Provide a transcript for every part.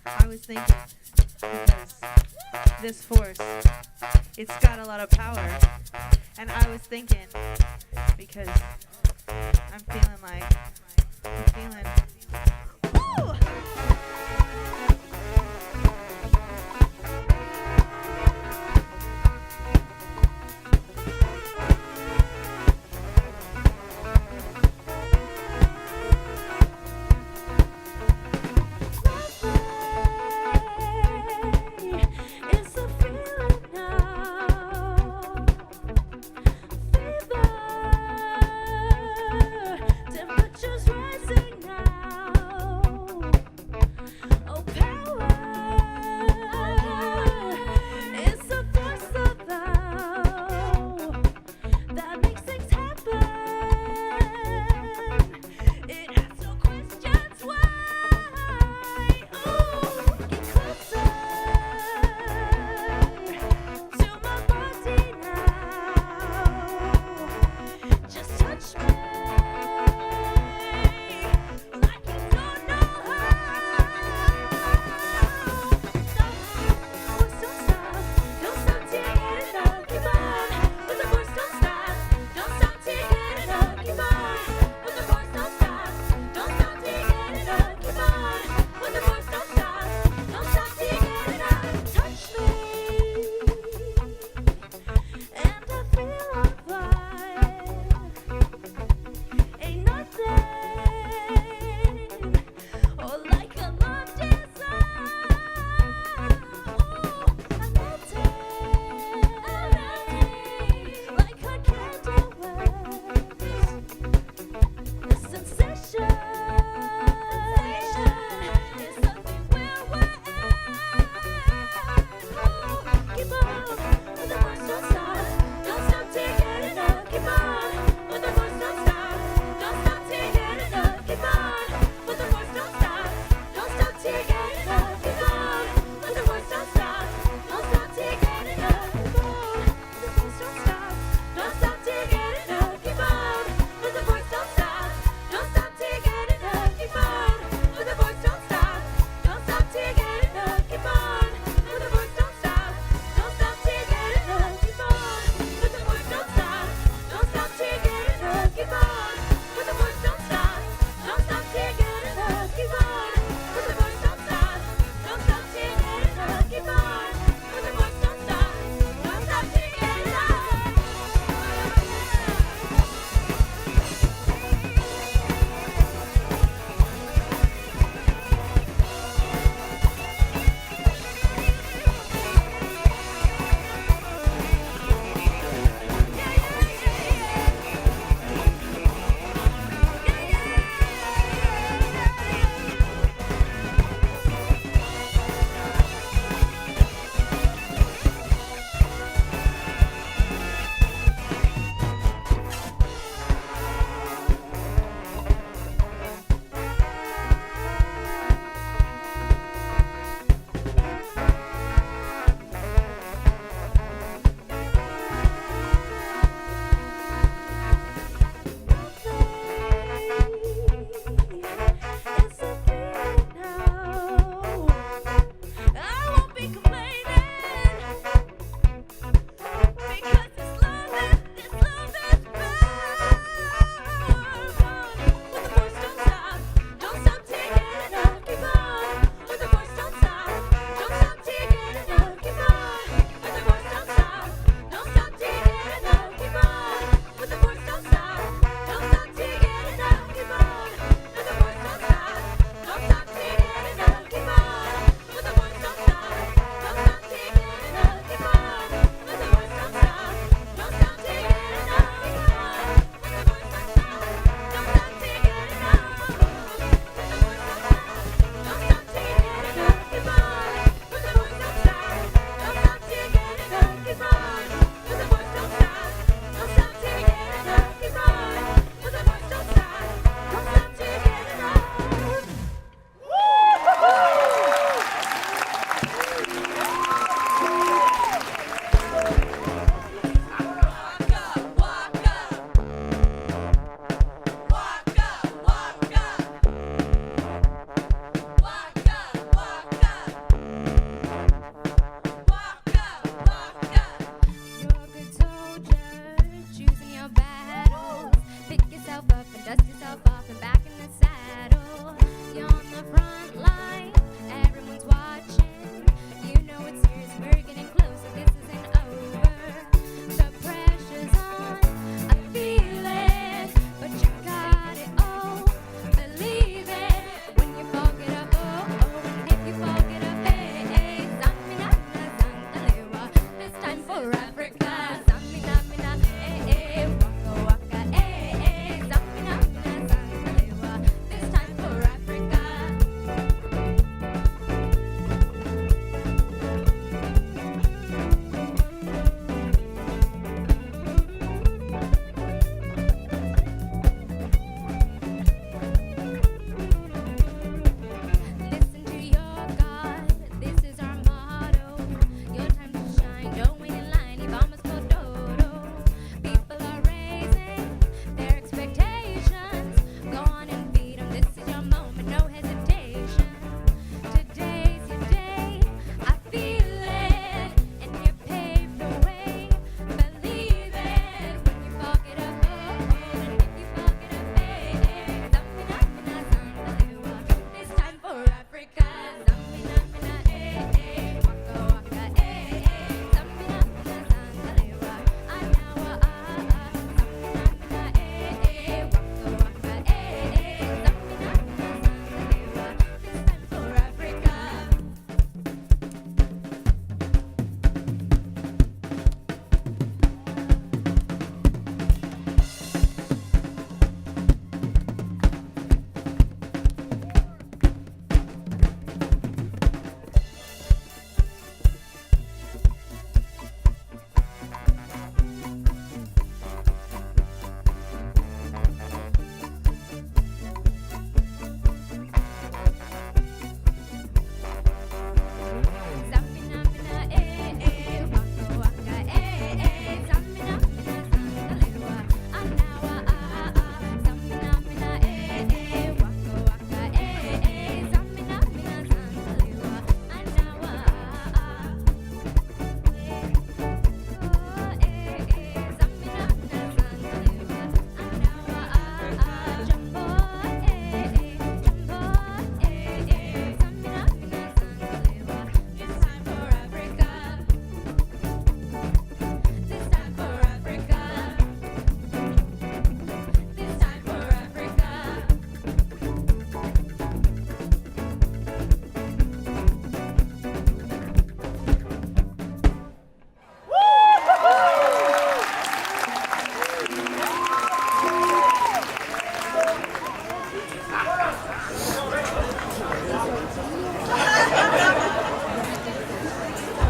I was thinking, because this force, it's got a lot of power. And I was thinking, because I'm feeling like, I'm feeling, woo! It's a feeling now. Fever, temperatures rising now.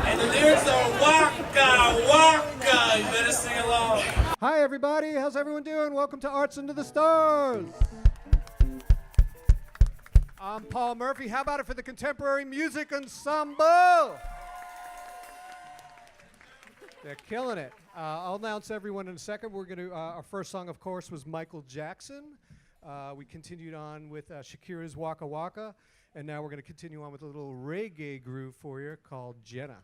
And the lyrics are waka waka. You better sing along. Hi, everybody. How's everyone doing? Welcome to Arts Into the Stars. I'm Paul Murphy. How about it for the Contemporary Music Ensemble? They're killing it. I'll announce everyone in a second. We're going to. Our first song, of course, was Michael Jackson. We continued on with Shakira's Waka Waka, and now we're going to continue on with a little reggae groove for you called Jenna.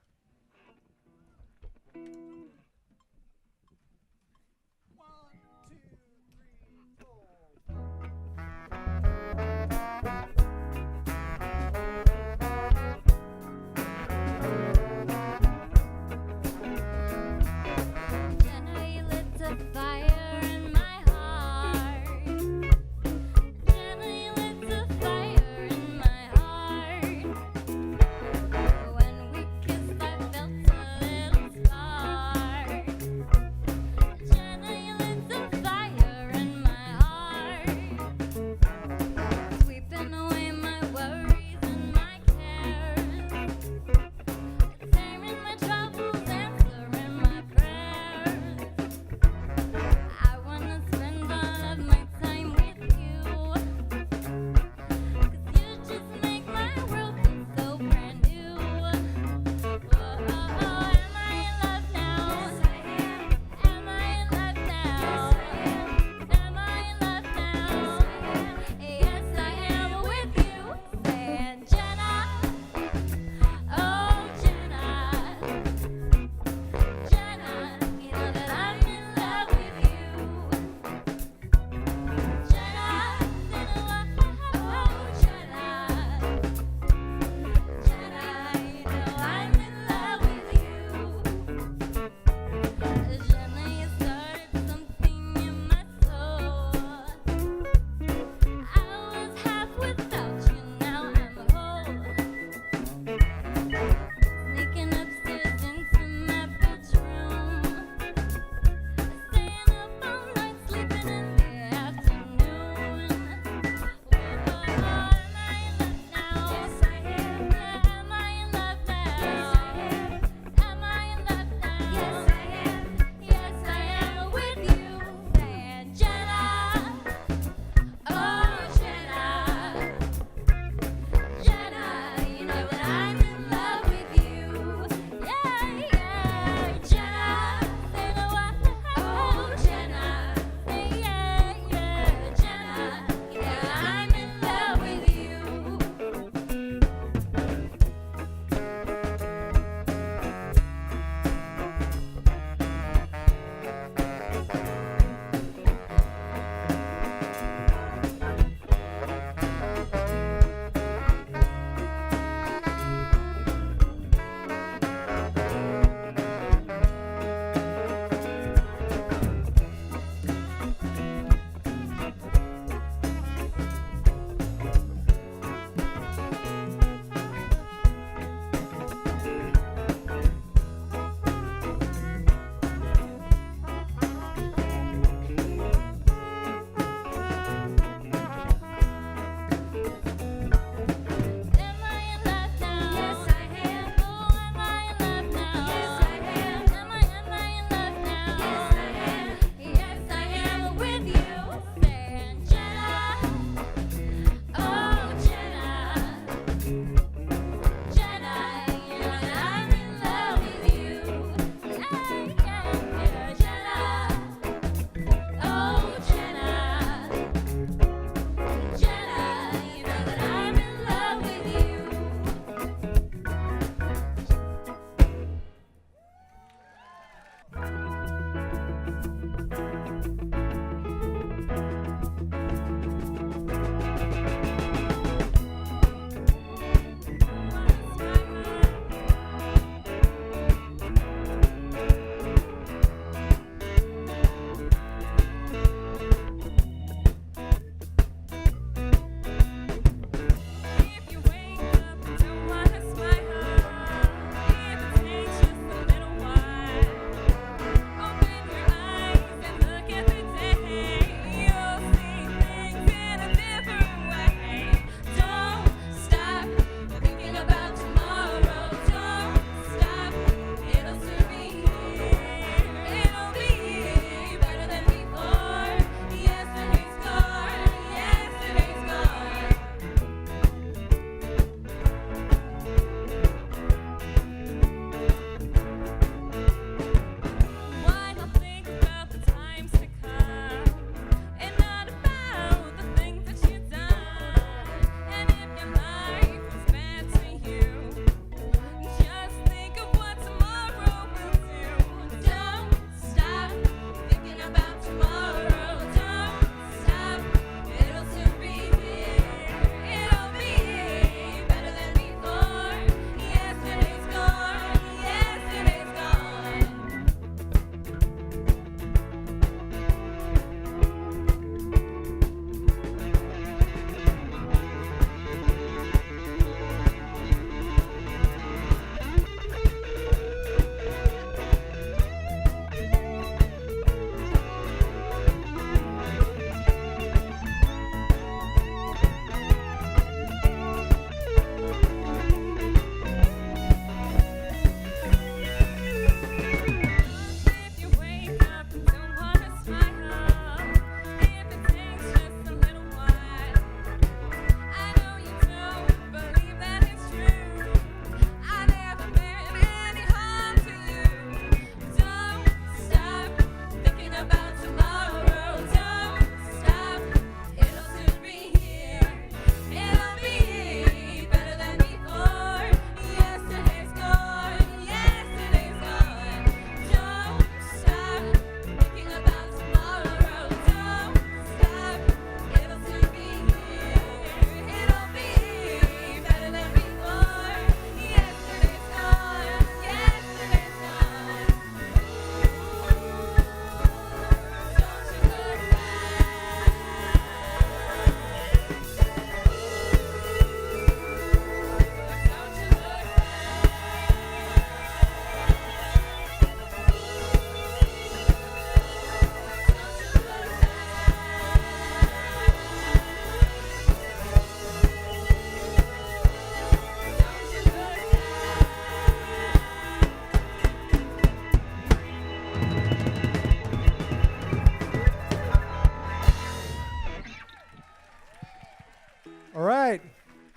When we kissed, I felt a little spark.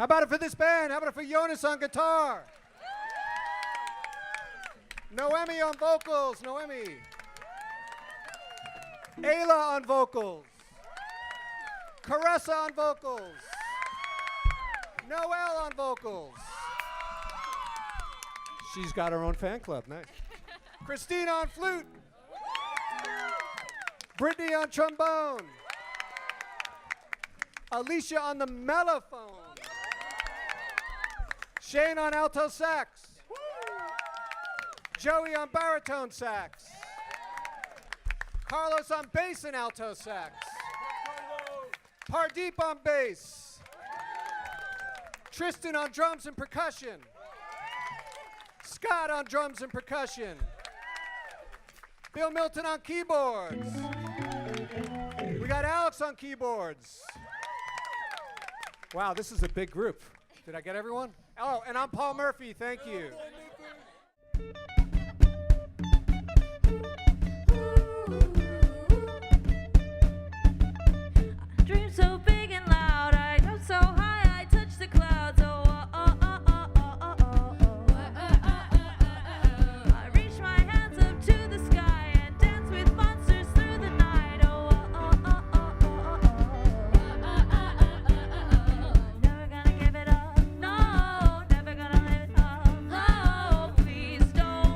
How about it for this band? How about it for Jonas on guitar? Noemi on vocals. Noemi. Ayla on vocals. Caressa on vocals. Noelle on vocals. She's got her own fan club. Nice. Christina on flute. Brittany on trombone. Alicia on the mellophone. Shane on alto sax. Joey on baritone sax. Carlos on bass and alto sax. Pardeep on bass. Tristan on drums and percussion. Scott on drums and percussion. Bill Milton on keyboards. We got Alex on keyboards. Wow, this is a big group. Did I get everyone? Oh, and I'm Paul Murphy. Thank you. Dream so big and loud, I go so high, I touch the clouds. Oh, oh, oh, oh, oh, oh, oh, oh. I reach my hands up to the sky and dance with monsters through the night. Oh, oh, oh, oh, oh, oh, oh. Never gonna give it up, no, never gonna let it up. Oh, please don't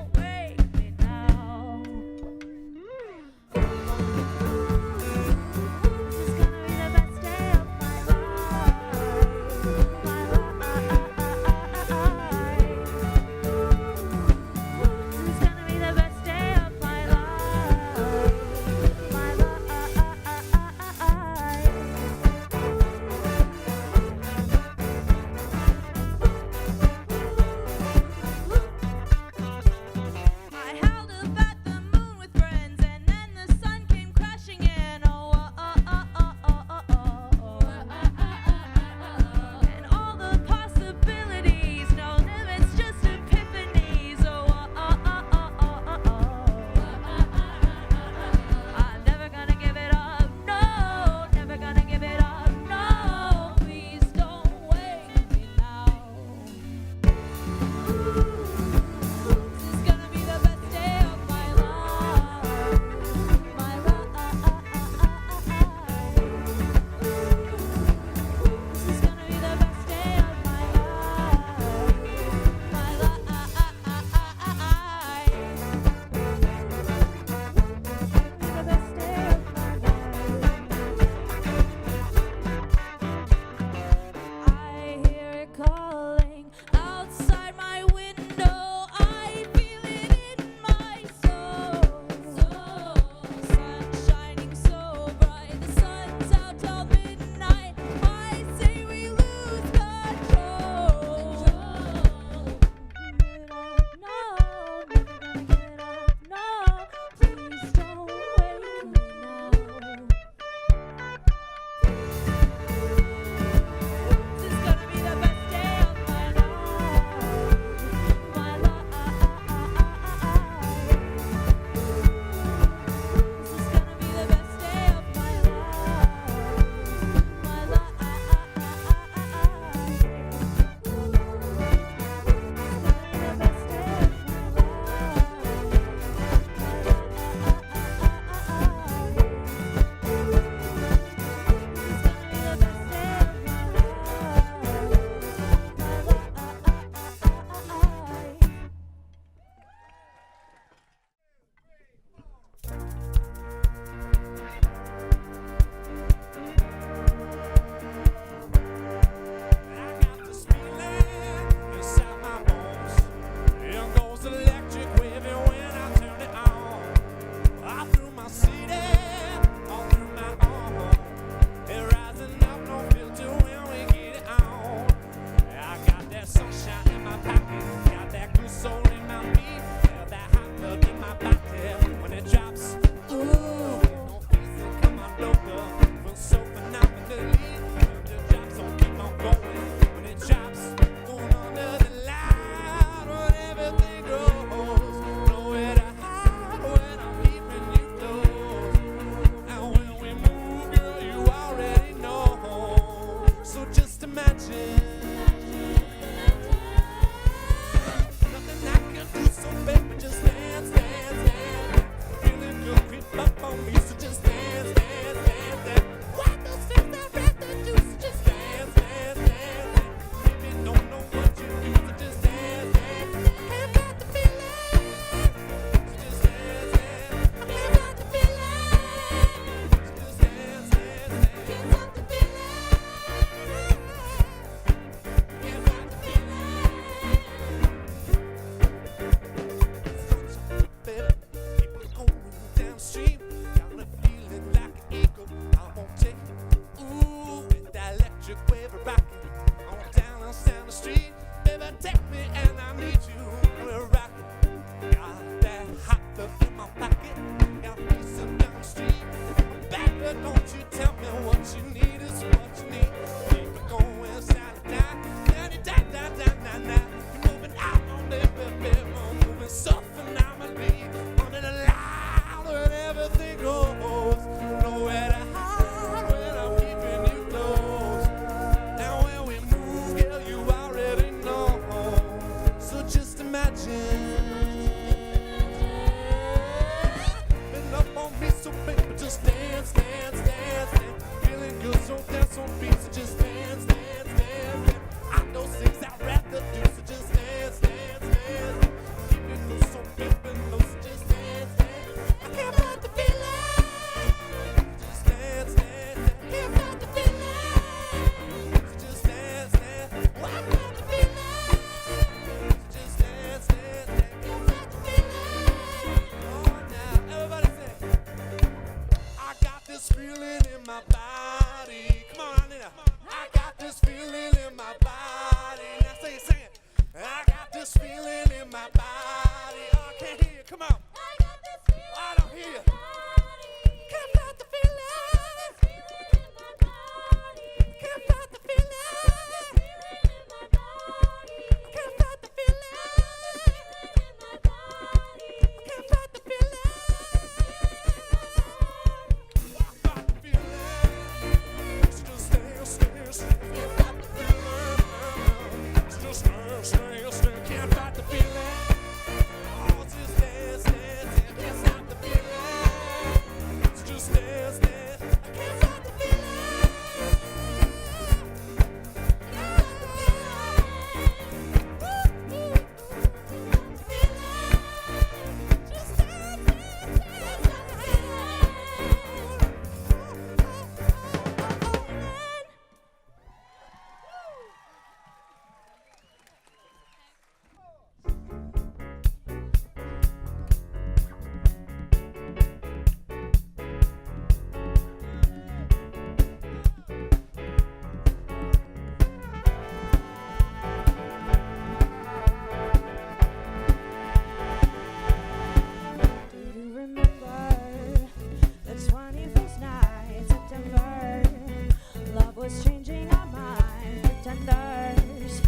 thunders.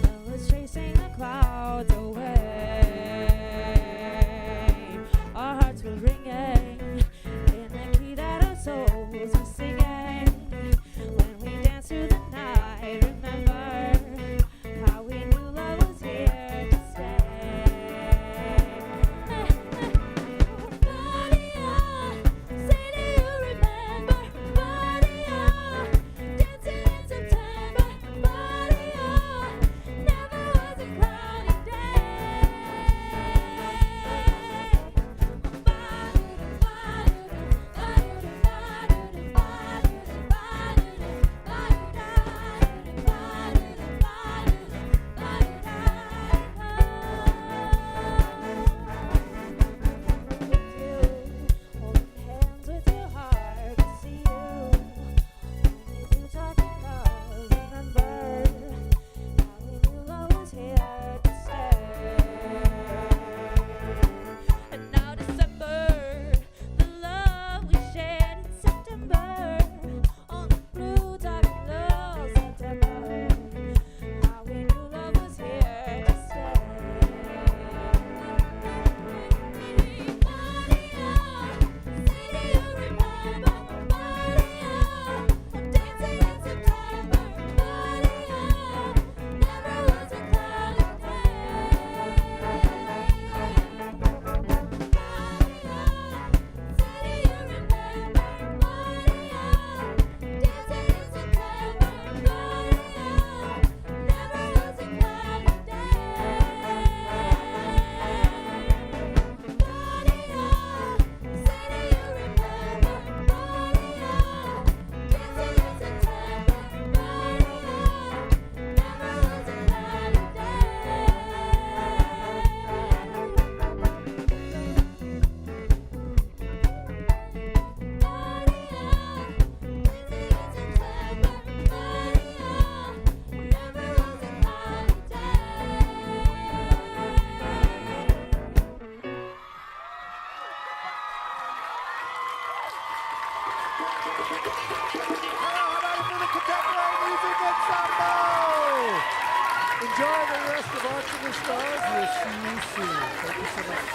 Love was chasing the clouds away. Our hearts were ringing in the key that our souls were singing. When we danced through the night, remember how we knew love was here to stay. Maria, say do you remember? Maria, dancing in September. Maria, never was a cloudy day. Holding hands with your heart to see you. Only you talking love. Remember how we knew love was here to stay. And now December, the love we shared in September, on the blue talking love September, how we knew love was here to stay. Maria, say do you remember? Maria, dancing in September. Maria, never was a cloudy Enjoy the rest of Arch of the Stars. We'll see you soon. Thank you so much.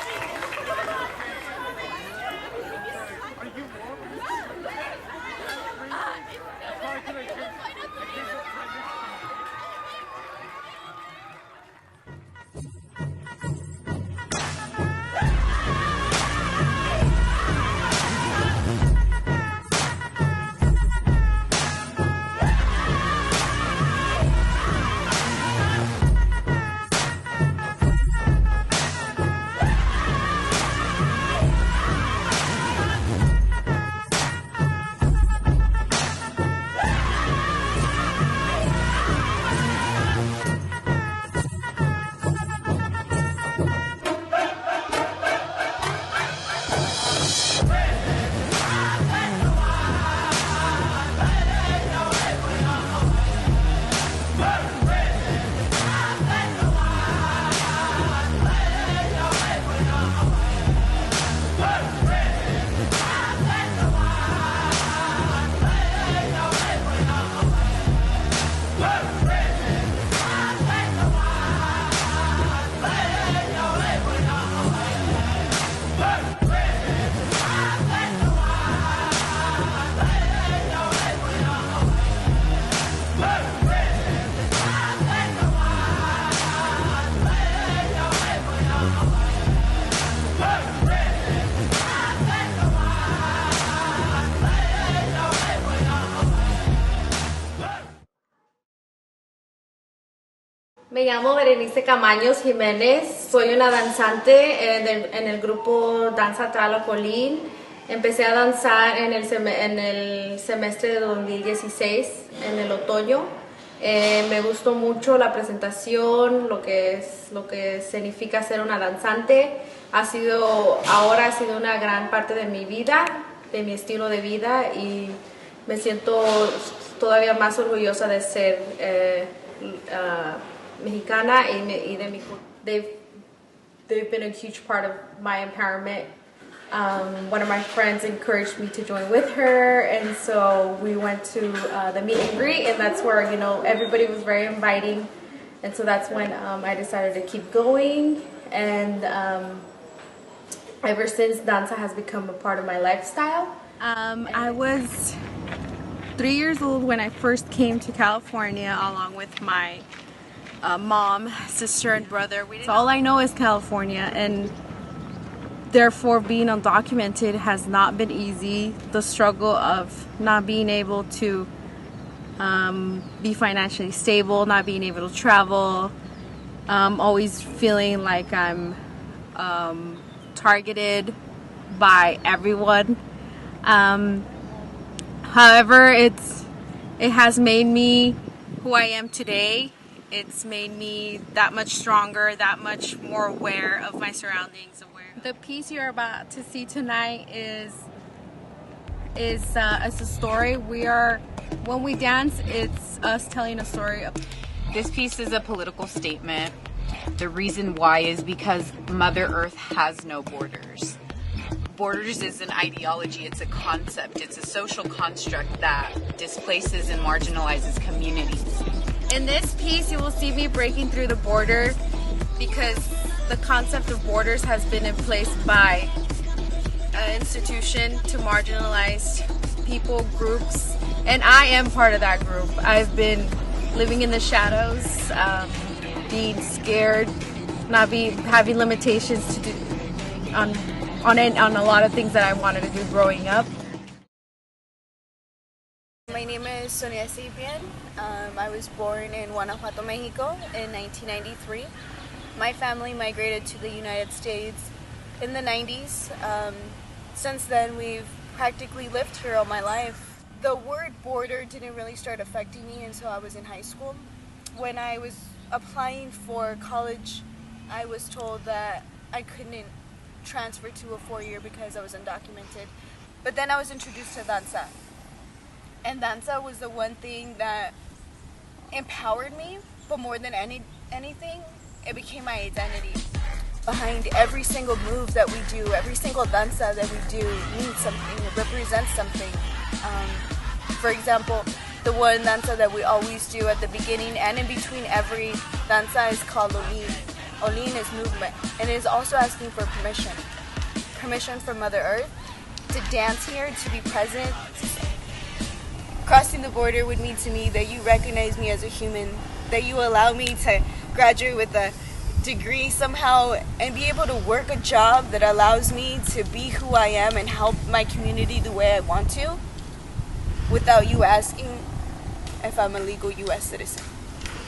Me llamo Berenice Camaños Jiménez, soy una danzante en el grupo Danza Tralacolín. Empecé a danzar en el semestre de 2016, en el otoño. Me gustó mucho la presentación, lo que significa ser una danzante. Ahora ha sido una gran parte de mi vida, de mi estilo de vida, y me siento todavía más orgullosa de ser mexicana y de mi cultura. They've been a huge part of my empowerment one of my friends encouraged me to join with her, and so we went to the meet and greet, and that's where, you know, everybody was very inviting, and so that's when I decided to keep going, and ever since, danza has become a part of my lifestyle. I was 3 years old when I first came to California along with my mom, sister, and brother. So all I know is California, and therefore being undocumented has not been easy. The struggle of not being able to be financially stable, not being able to travel, always feeling like I'm targeted by everyone. However, it has made me who I am today. It's made me that much stronger, that much more aware of my surroundings. The piece you're about to see tonight is a story. When we dance, it's us telling a story. This piece is a political statement. The reason why is because Mother Earth has no borders. Borders is an ideology, it's a concept, it's a social construct that displaces and marginalizes communities. In this piece, you will see me breaking through the border because the concept of borders has been in place by an institution to marginalize people, groups, and I am part of that group. I've been living in the shadows, being scared, having limitations to do on a lot of things that I wanted to do growing up. My name is Sonia Sapien. I was born in Guanajuato, Mexico in 1993. My family migrated to the United States in the 90s. Since then, we've practically lived here all my life. The word border didn't really start affecting me until I was in high school. When I was applying for college, I was told that I couldn't transfer to a 4-year because I was undocumented. But then I was introduced to danza. And danza was the one thing that empowered me, but more than anything, it became my identity. Behind every single move that we do, every single danza that we do means something, it represents something. For example, the one danza that we always do at the beginning and in between every danza is called Olin. Olin is movement, and it is also asking for permission. Permission from Mother Earth to dance here, to be present. Crossing the border would mean to me that you recognize me as a human, that you allow me to graduate with a degree somehow and be able to work a job that allows me to be who I am and help my community the way I want to without you asking if I'm a legal U.S. citizen,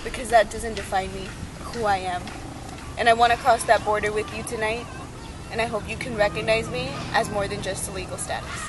because that doesn't define me, who I am. And I want to cross that border with you tonight, and I hope you can recognize me as more than just a legal status.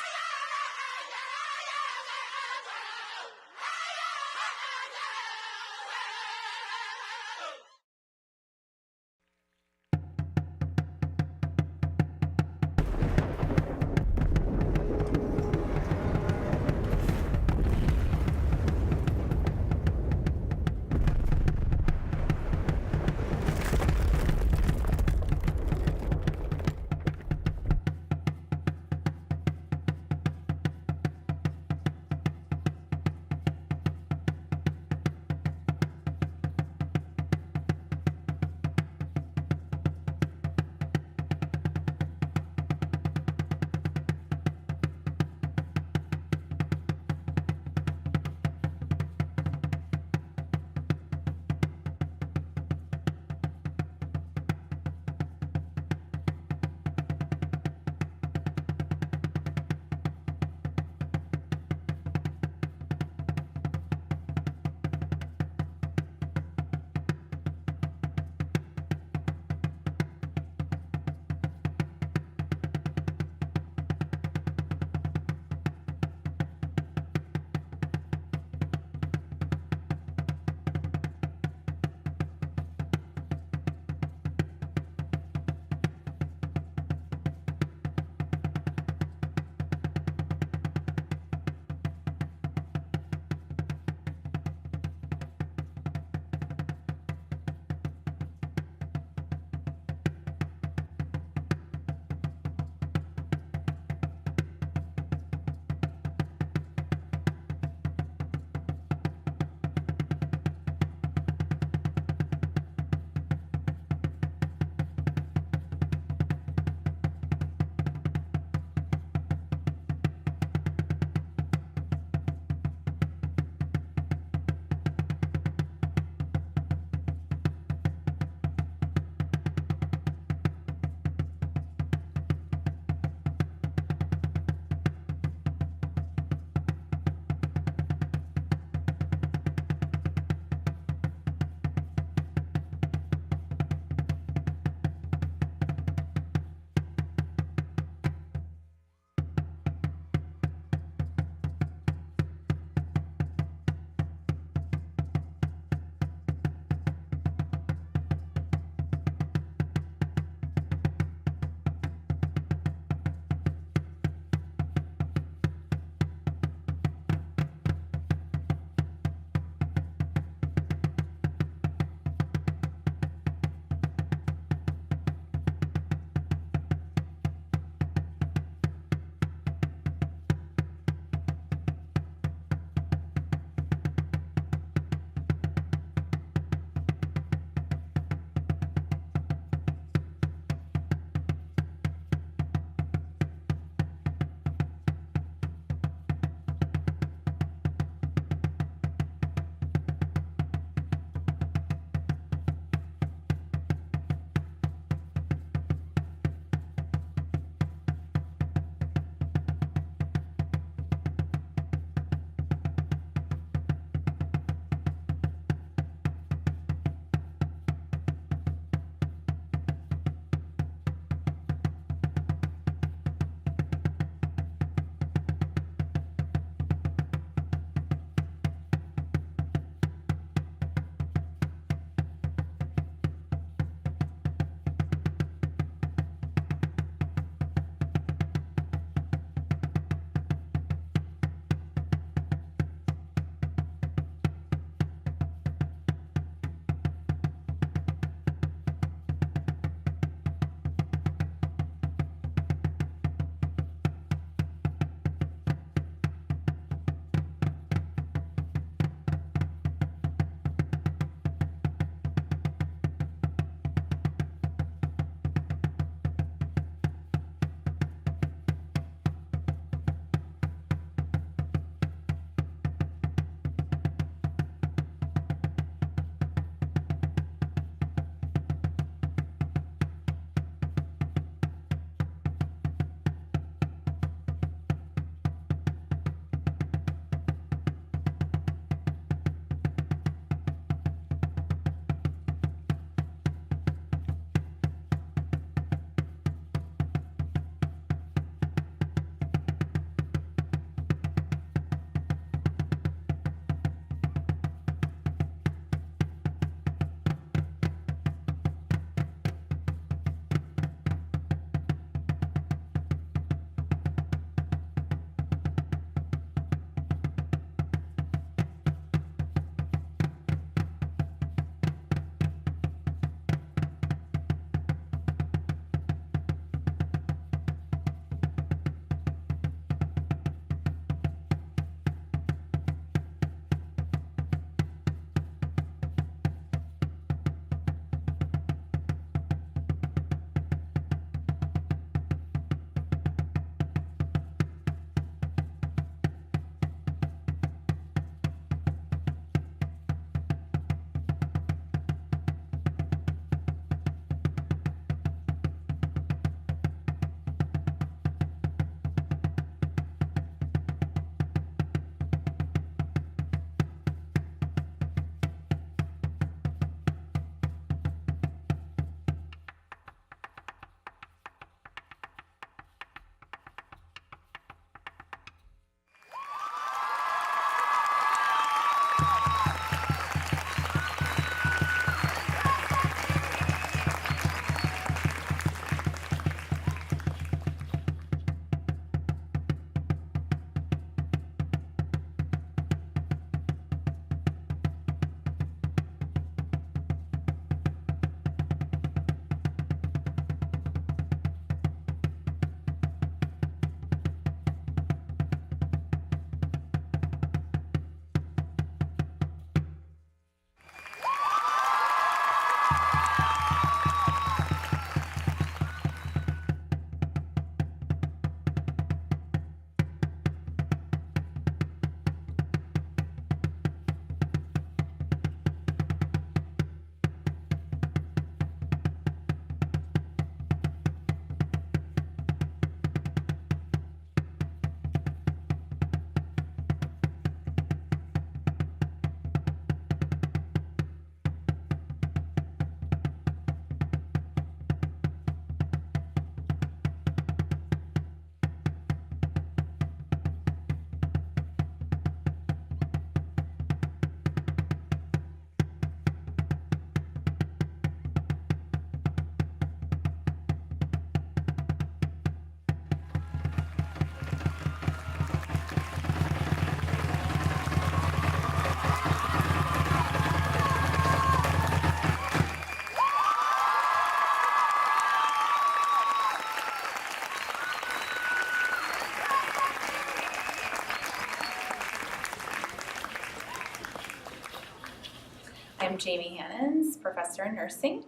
I'm Jamie Hannons, professor in nursing.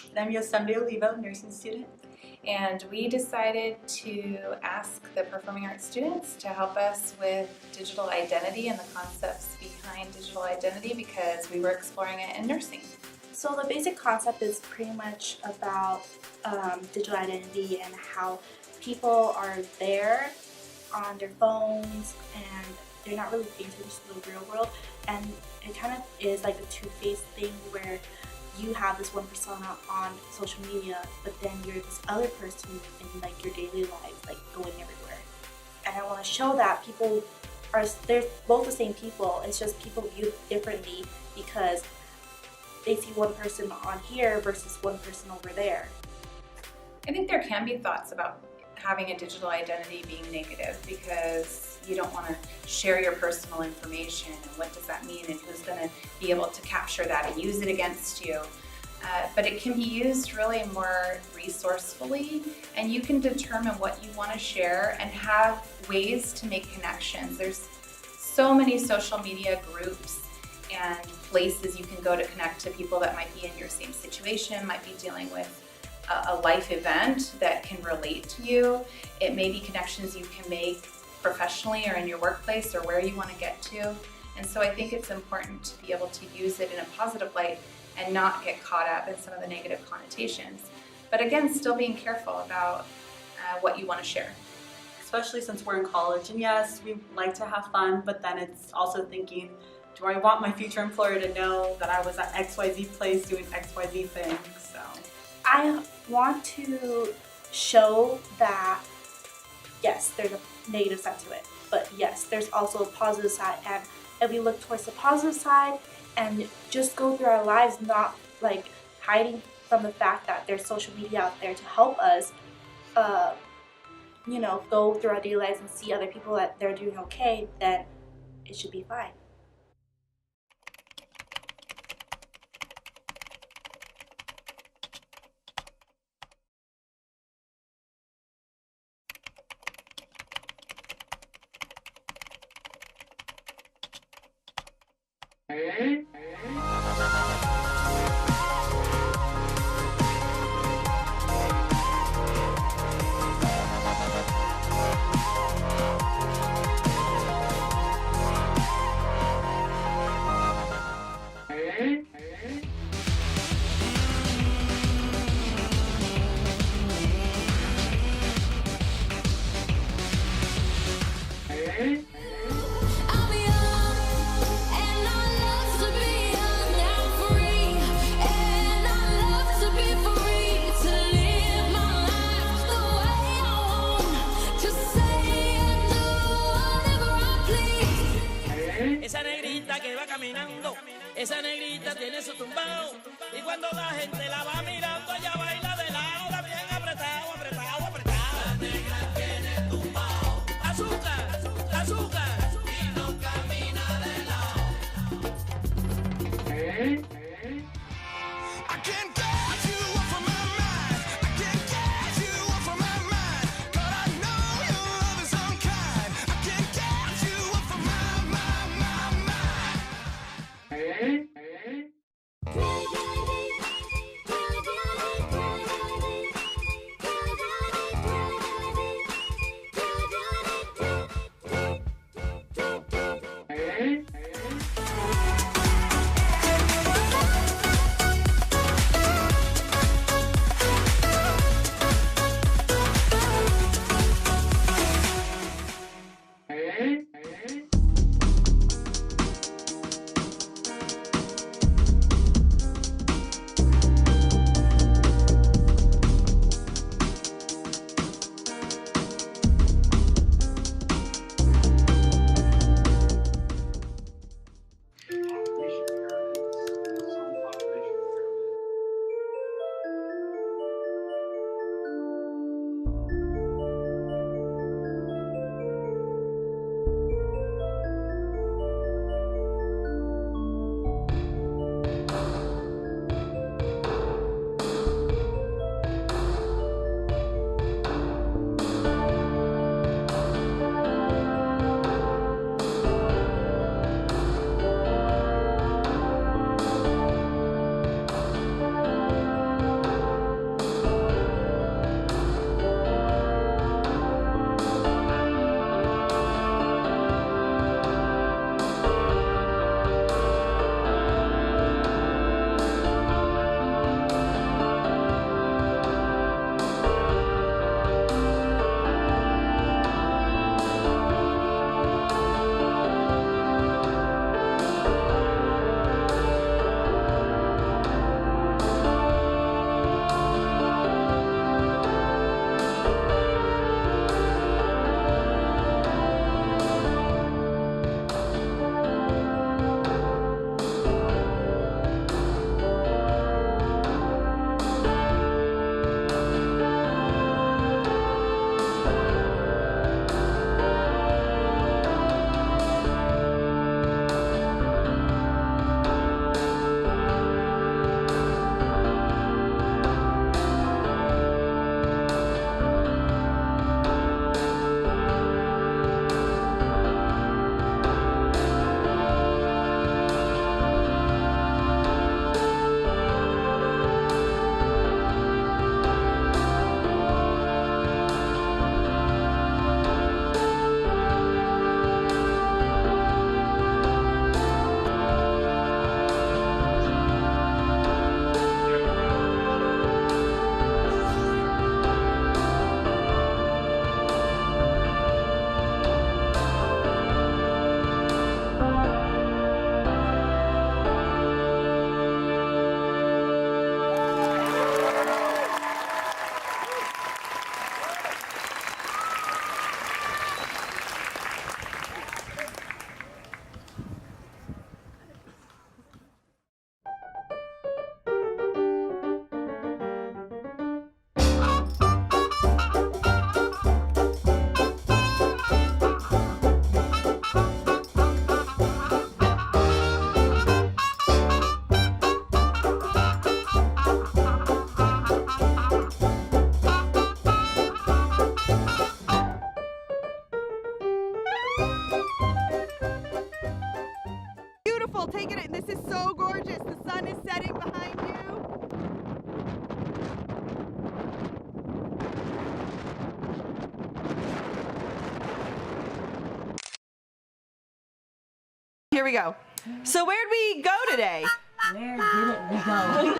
And I'm Yosemite Olivo, nursing student. And we decided to ask the performing arts students to help us with digital identity and the concepts behind digital identity because we were exploring it in nursing. So the basic concept is pretty much about digital identity and how people are there on their phones and they're not really paying attention to the real world, and it kind of is like a two-faced thing where you have this one persona on social media, but then you're this other person in like your daily life, like going everywhere. And I want to show that people they're both the same people. It's just people view it differently because they see one person on here versus one person over there. I think there can be thoughts about having a digital identity being negative because you don't want to share your personal information and what does that mean and who's going to be able to capture that and use it against you. But it can be used really more resourcefully, and you can determine what you want to share and have ways to make connections. There's so many social media groups and places you can go to connect to people that might be in your same situation, might be dealing with a life event that can relate to you. It may be connections you can make professionally or in your workplace or where you want to get to. And so I think it's important to be able to use it in a positive light and not get caught up in some of the negative connotations. But again, still being careful about what you want to share. Especially since we're in college, and yes, we like to have fun, but then it's also thinking, do I want my future employer to know that I was at XYZ place doing XYZ things? So I want to show that yes, there's a negative side to it, but yes, there's also a positive side, and if we look towards the positive side and just go through our lives not like hiding from the fact that there's social media out there to help us go through our daily lives and see other people that they're doing okay, then it should be fine. Esa negrita que va caminando, esa negrita tiene su tumbao, y cuando la gente la va mirando, ella baila de lado, también apretado, apretado, apretado. La negra tiene tumbao, azúcar, azúcar, y no camina de lado. I can't get you off of my mind, I can't get you off of my mind, but I know your love is unkind. I can't get you off of my mind. here we go. So where'd we go today? Where didn't we go?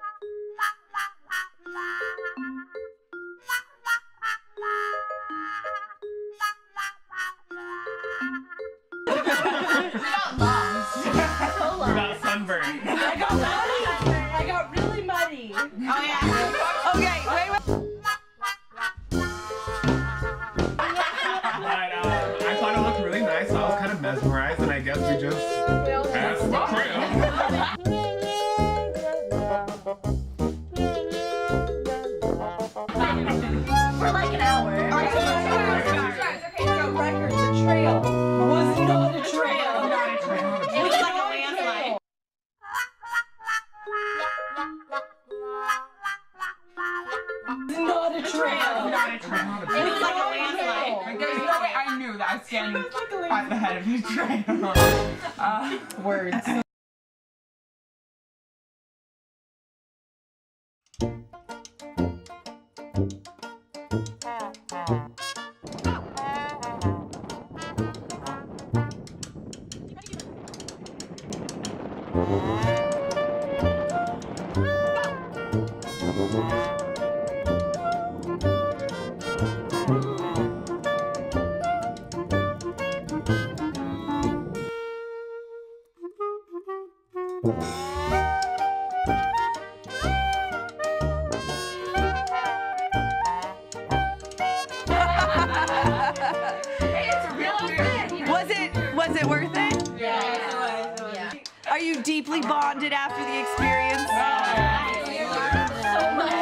We got sunburned. I got really muddy. Oh yeah. Okay, wait. I thought it looked really nice, so I was kind of mesmerized, and I guess we just passed the crew. For like an hour. Okay, so record, the trail was not a trail. It was like a landslide. Not a trail. It was like a landslide. Like, there's no way I knew that I was standing at the head of these trails. Words. Was it worth it? Yeah. Are you deeply bonded after the experience? So much.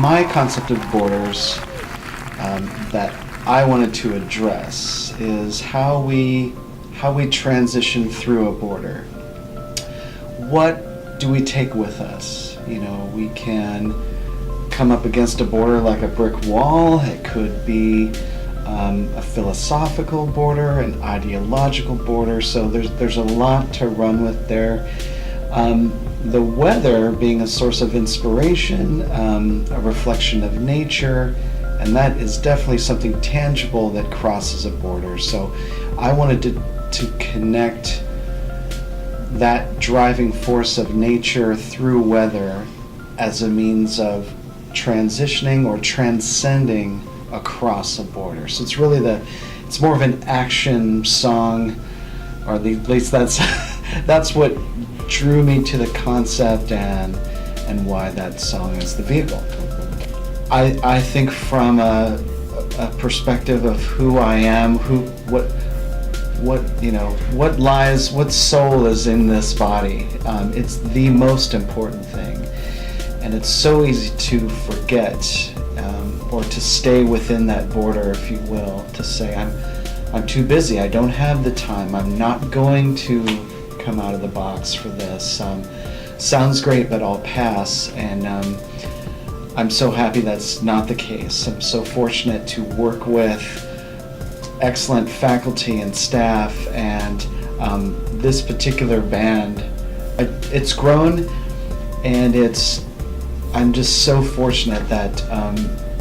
my concept of borders that I wanted to address is how we transition through a border. What do we take with us? You know, we can come up against a border like a brick wall. It could be a philosophical border, an ideological border. So there's a lot to run with there. The weather being a source of inspiration, a reflection of nature, and that is definitely something tangible that crosses a border. So I wanted to connect that driving force of nature through weather as a means of transitioning or transcending across a border. So it's really it's more of an action song, or at least that's what drew me to the concept and why that song is the vehicle. I think from a perspective of who I am, what soul is in this body. It's the most important thing, and it's so easy to forget or to stay within that border, if you will, to say I'm too busy, I don't have the time, I'm not going to come out of the box for this. Sounds great, but I'll pass. And I'm so happy that's not the case. I'm so fortunate to work with excellent faculty and staff, and this particular band, it's grown, and I'm just so fortunate that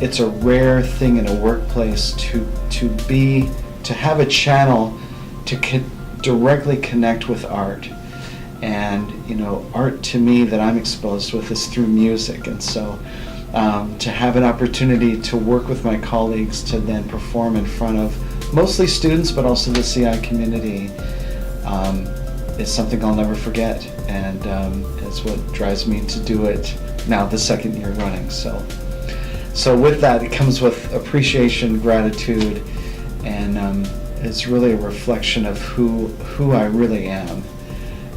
it's a rare thing in a workplace to have a channel to directly connect with art. And art to me that I'm exposed with is through music, and so to have an opportunity to work with my colleagues to then perform in front of mostly students but also the CI community is something I'll never forget, and it's what drives me to do it now the second year running. So with that, it comes with appreciation, gratitude, and it's really a reflection of who I really am.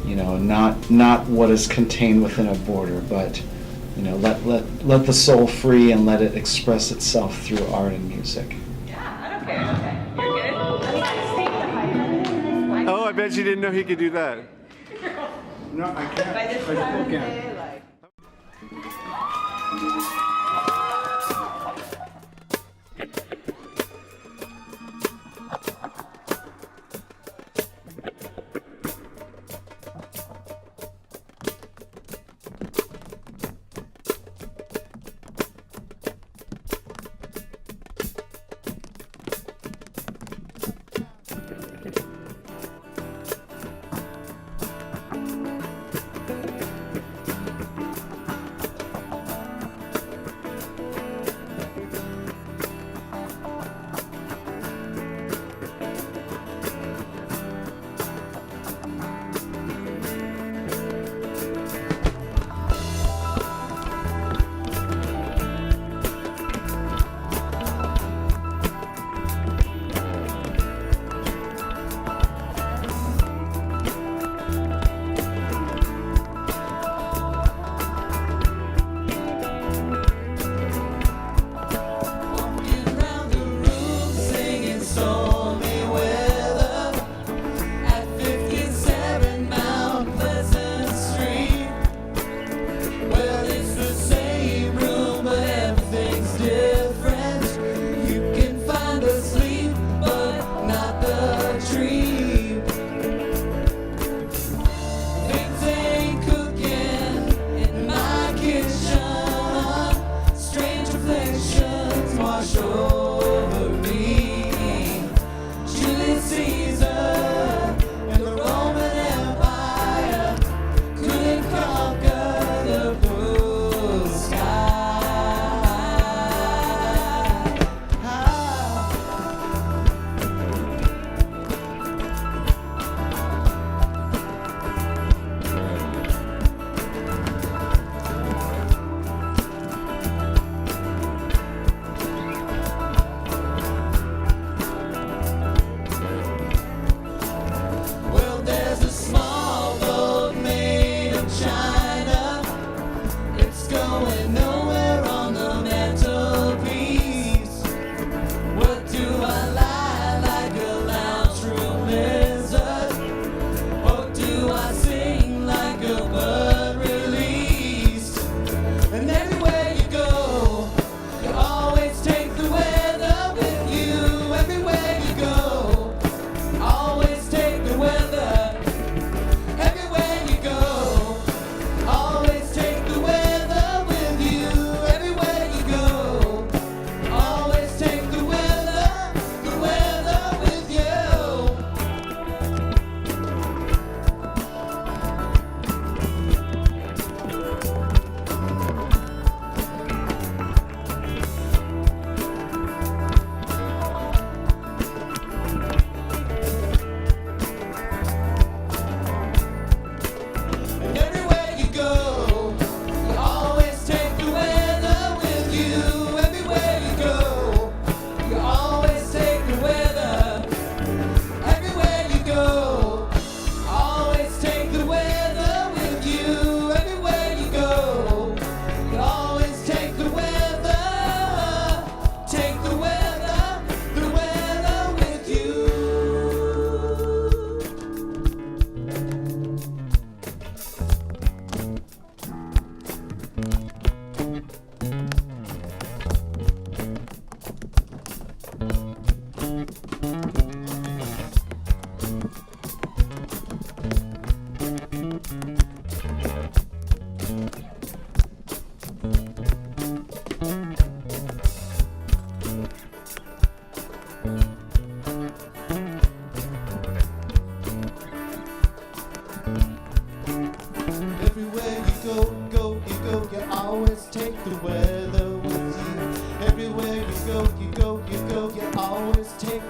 Not what is contained within a border, but let the soul free and let it express itself through art and music. Okay. You're good? Oh, I bet you didn't know he could do that. No, I can't. I still can't.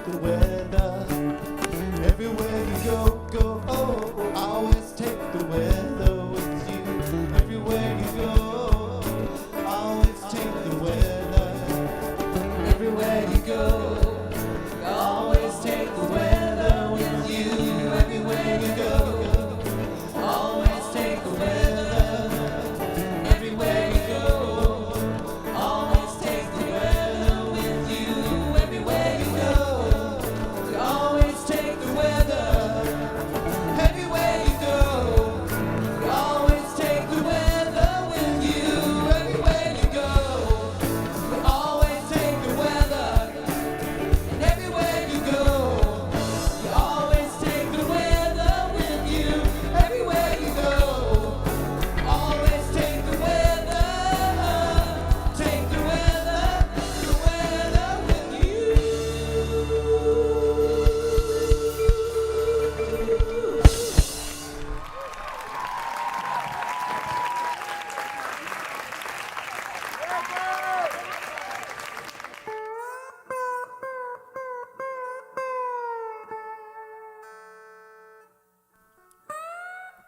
the weather. Everywhere you go, go, oh, always take the weather with you. Everywhere you go, always take the weather. Everywhere you go, always take the weather with you. Everywhere you go, always take the weather. Everywhere you go, always take the weather with you. Everywhere you go, always take the weather. Everywhere you go, always take the weather with you. Everywhere you go, always take the weather. And everywhere you go, always take the weather with you. Everywhere you go, always take the weather. Take the weather with you.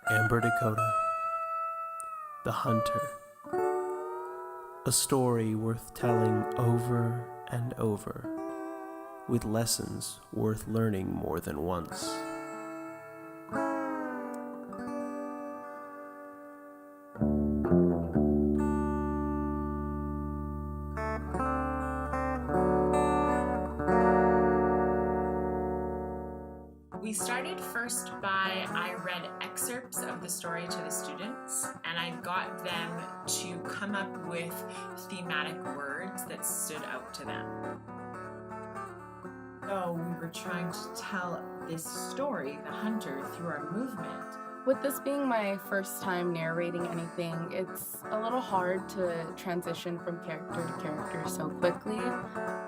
Amber Dakota, The Hunter. A story worth telling over and over, with lessons worth learning more than once. We started first by I read excerpts of the story to the students, and I got them to come up with thematic words that stood out to them. So we were trying to tell this story, The Hunter, through our movement. With this being my first time narrating anything, it's a little hard to transition from character to character so quickly.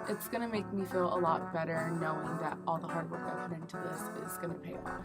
It's gonna make me feel a lot better knowing that all the hard work I put into this is gonna pay off.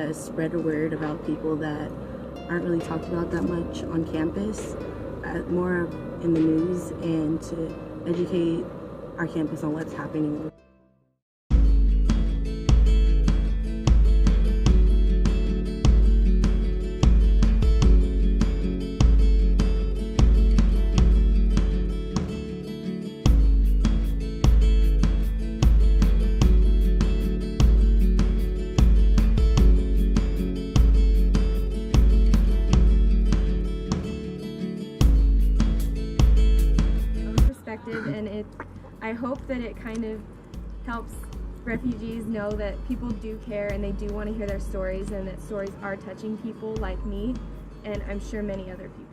to spread a word about people that aren't really talked about that much on campus, more in the news, and to educate our campus on what's happening. And I hope that it kind of helps refugees know that people do care and they do want to hear their stories, and that stories are touching people like me, and I'm sure many other people.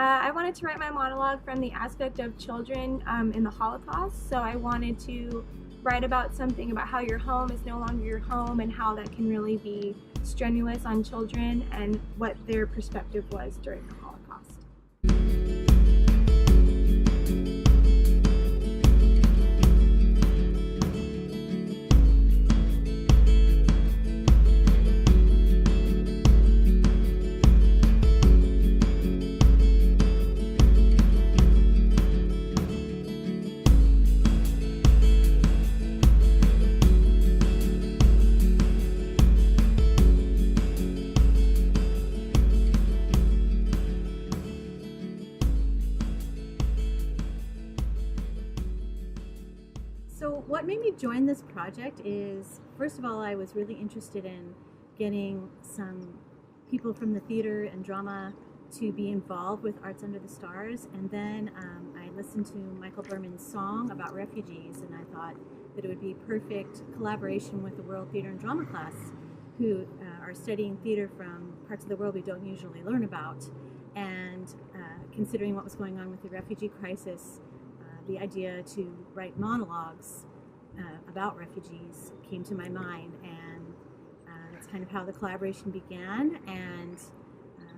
I wanted to write my monologue from the aspect of children in the Holocaust. So I wanted to write about something about how your home is no longer your home, and how that can really be strenuous on children, and what their perspective was during the Holocaust. So what made me join this project is, first of all, I was really interested in getting some people from the theater and drama to be involved with Arts Under the Stars, and then I listened to Michael Berman's song about refugees, and I thought that it would be perfect collaboration with the World Theater and Drama class, who are studying theater from parts of the world we don't usually learn about. And considering what was going on with the refugee crisis, the idea to write monologues about refugees came to my mind, and that's kind of how the collaboration began. And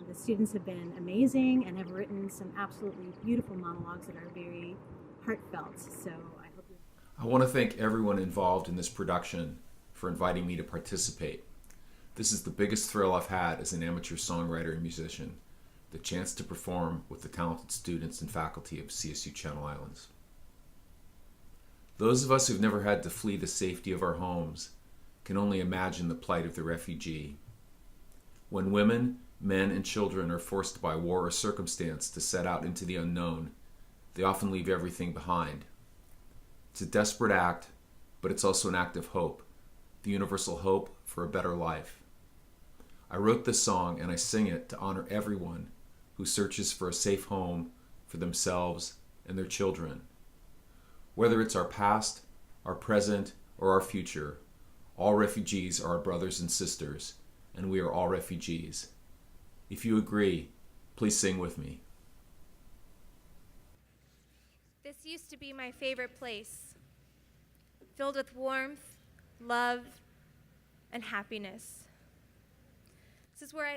the students have been amazing and have written some absolutely beautiful monologues that are very heartfelt. So I hope you... I want to thank everyone involved in this production for inviting me to participate. This is the biggest thrill I've had as an amateur songwriter and musician, the chance to perform with the talented students and faculty of CSU Channel Islands. Those of us who've never had to flee the safety of our homes can only imagine the plight of the refugee. When women, men, and children are forced by war or circumstance to set out into the unknown, they often leave everything behind. It's a desperate act, but it's also an act of hope, the universal hope for a better life. I wrote this song and I sing it to honor everyone who searches for a safe home for themselves and their children. Whether it's our past, our present, or our future, all refugees are our brothers and sisters, and we are all refugees. If you agree, please sing with me. This used to be my favorite place, filled with warmth, love, and happiness.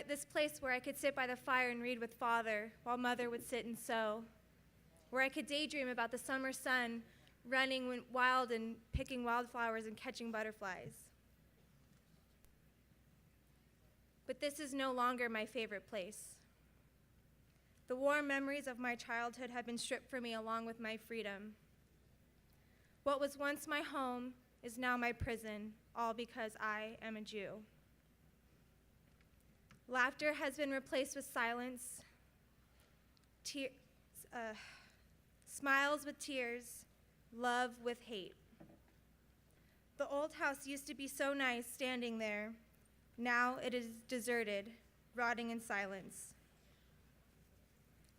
This place where I could sit by the fire and read with Father while Mother would sit and sew, where I could daydream about the summer sun, running wild and picking wildflowers and catching butterflies. But this is no longer my favorite place. The warm memories of my childhood have been stripped from me along with my freedom. What was once my home is now my prison, all because I am a Jew. Laughter has been replaced with silence, smiles with tears, love with hate. The old house used to be so nice standing there, Now it is deserted, rotting in silence.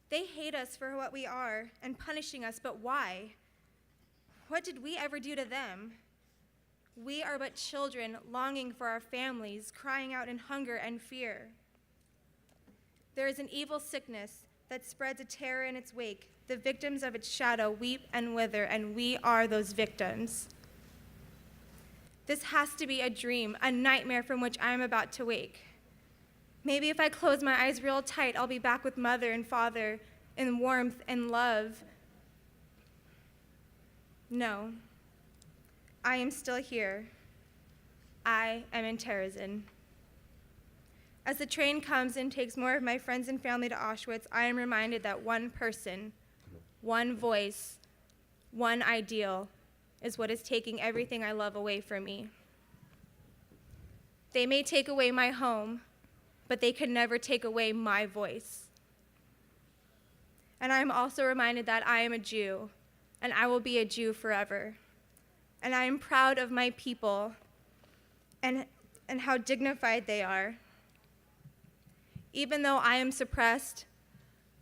They hate us for what we are and punishing us, but why? What did we ever do to them? We are but children longing for our families, crying out in hunger and fear. There is an evil sickness that spreads a terror in its wake. The victims of its shadow weep and wither, and we are those victims. This has to be a dream, a nightmare from which I am about to wake. Maybe if I close my eyes real tight, I'll be back with mother and father in warmth and love. No, I am still here. I am in Terezin. As the train comes and takes more of my friends and family to Auschwitz, I am reminded that one person, one voice, one ideal is what is taking everything I love away from me. They may take away my home, but they could never take away my voice. And I am also reminded that I am a Jew, and I will be a Jew forever. And I am proud of my people and how dignified they are. Even though I am suppressed,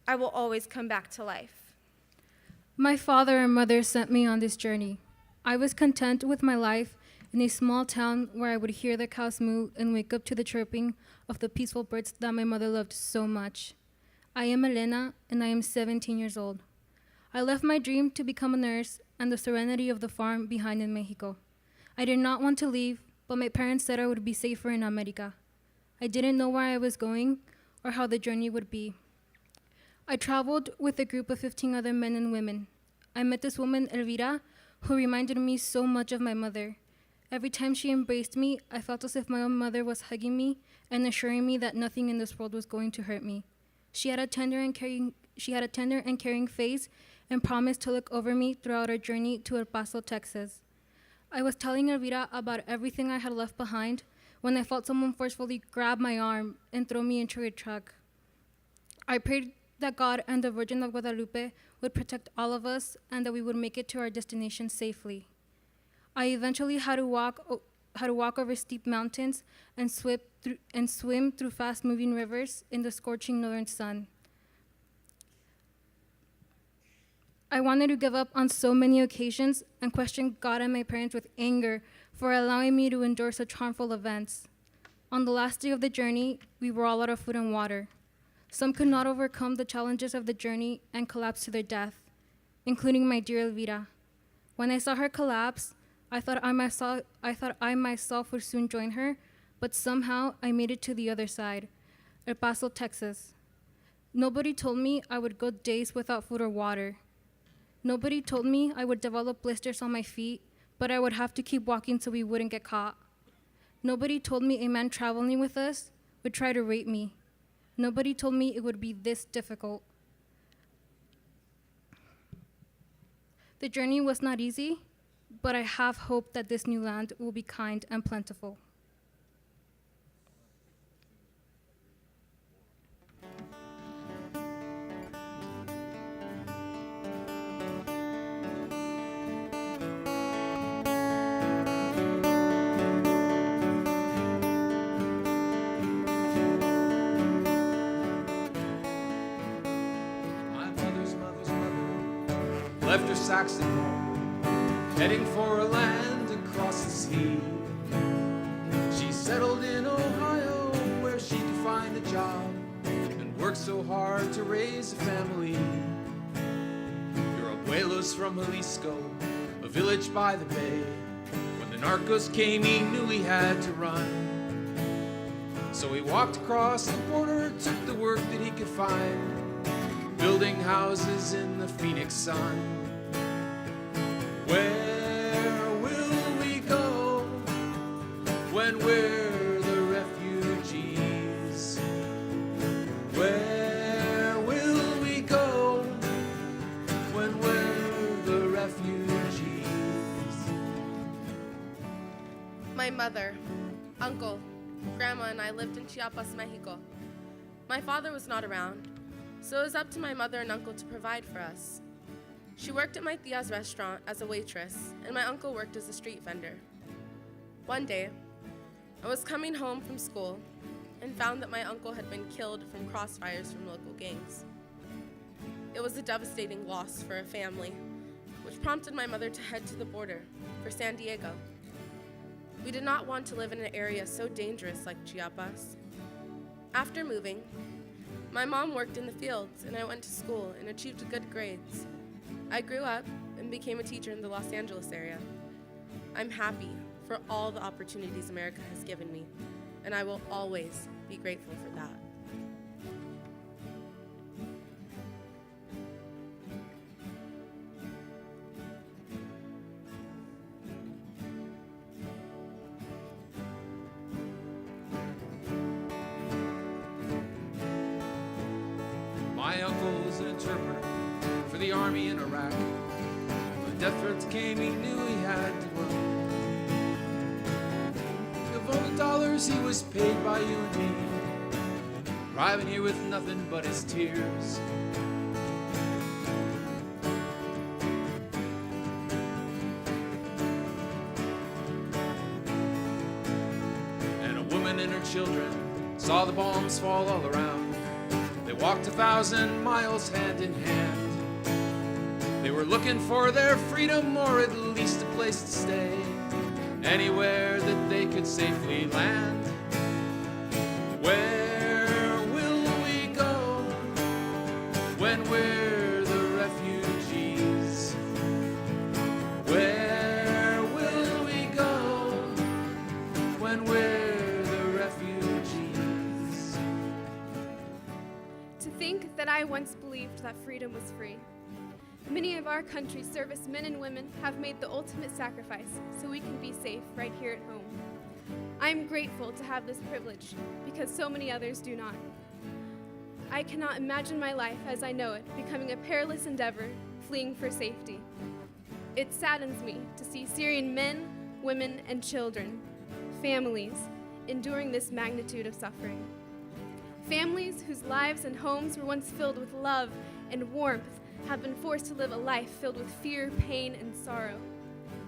I will always come back to life. My father and mother sent me on this journey. I was content with my life in a small town where I would hear the cows moo and wake up to the chirping of the peaceful birds that my mother loved so much. I am Elena, and I am 17 years old. I left my dream to become a nurse and the serenity of the farm behind in Mexico. I did not want to leave, but my parents said I would be safer in America. I didn't know where I was going or how the journey would be. I traveled with a group of 15 other men and women. I met this woman, Elvira, who reminded me so much of my mother. Every time she embraced me, I felt as if my own mother was hugging me and assuring me that nothing in this world was going to hurt me. She had a tender and caring face and promised to look over me throughout our journey to El Paso, Texas. I was telling Elvira about everything I had left behind when I felt someone forcefully grab my arm and throw me into a truck. I prayed that God and the Virgin of Guadalupe would protect all of us and that we would make it to our destination safely. I eventually had to walk over steep mountains and swim through fast-moving rivers in the scorching northern sun. I wanted to give up on so many occasions and question God and my parents with anger for allowing me to endure such harmful events. On the last day of the journey, we were all out of food and water. Some could not overcome the challenges of the journey and collapsed to their death, including my dear Elvira. When I saw her collapse, I thought I myself would soon join her, but somehow I made it to the other side, El Paso, Texas. Nobody told me I would go days without food or water. Nobody told me I would develop blisters on my feet, but I would have to keep walking so we wouldn't get caught. Nobody told me a man traveling with us would try to rape me. Nobody told me it would be this difficult. The journey was not easy, but I have hope that this new land will be kind and plentiful. Left her Saxon home, heading for a land across the sea. She settled in Ohio, where she could find a job and work so hard to raise a family. Your abuelo's from Jalisco, a village by the bay. When the narcos came, he knew he had to run. So he walked across the border, took the work that he could find, building houses in the Phoenix sun. Where will we go when we're the refugees? Where will we go when we're the refugees? My mother, uncle, grandma, and I lived in Chiapas, Mexico. My father was not around, so it was up to my mother and uncle to provide for us. She worked at my tia's restaurant as a waitress, and my uncle worked as a street vendor. One day, I was coming home from school and found that my uncle had been killed from crossfires from local gangs. It was a devastating loss for a family, which prompted my mother to head to the border for San Diego. We did not want to live in an area so dangerous like Chiapas. After moving, my mom worked in the fields and I went to school and achieved good grades. I grew up and became a teacher in the Los Angeles area. I'm happy for all the opportunities America has given me, and I will always be grateful for that. My uncle was an interpreter for the army in Iraq. When death threats came, he knew he had to work. Of all the dollars he was paid by you and me, arriving here with nothing but his tears. And a woman and her children saw the bombs fall all around. They walked 1,000 miles hand in hand. They were looking for their freedom, or at least a place to stay, anywhere that they could safely land. Where will we go when we're the refugees? Where will we go when we're the refugees? To think that I once believed that freedom was free. Many of our country's servicemen and women have made the ultimate sacrifice so we can be safe right here at home. I am grateful to have this privilege because so many others do not. I cannot imagine my life as I know it becoming a perilous endeavor, fleeing for safety. It saddens me to see Syrian men, women, and children, families, enduring this magnitude of suffering. Families whose lives and homes were once filled with love and warmth have been forced to live a life filled with fear, pain, and sorrow,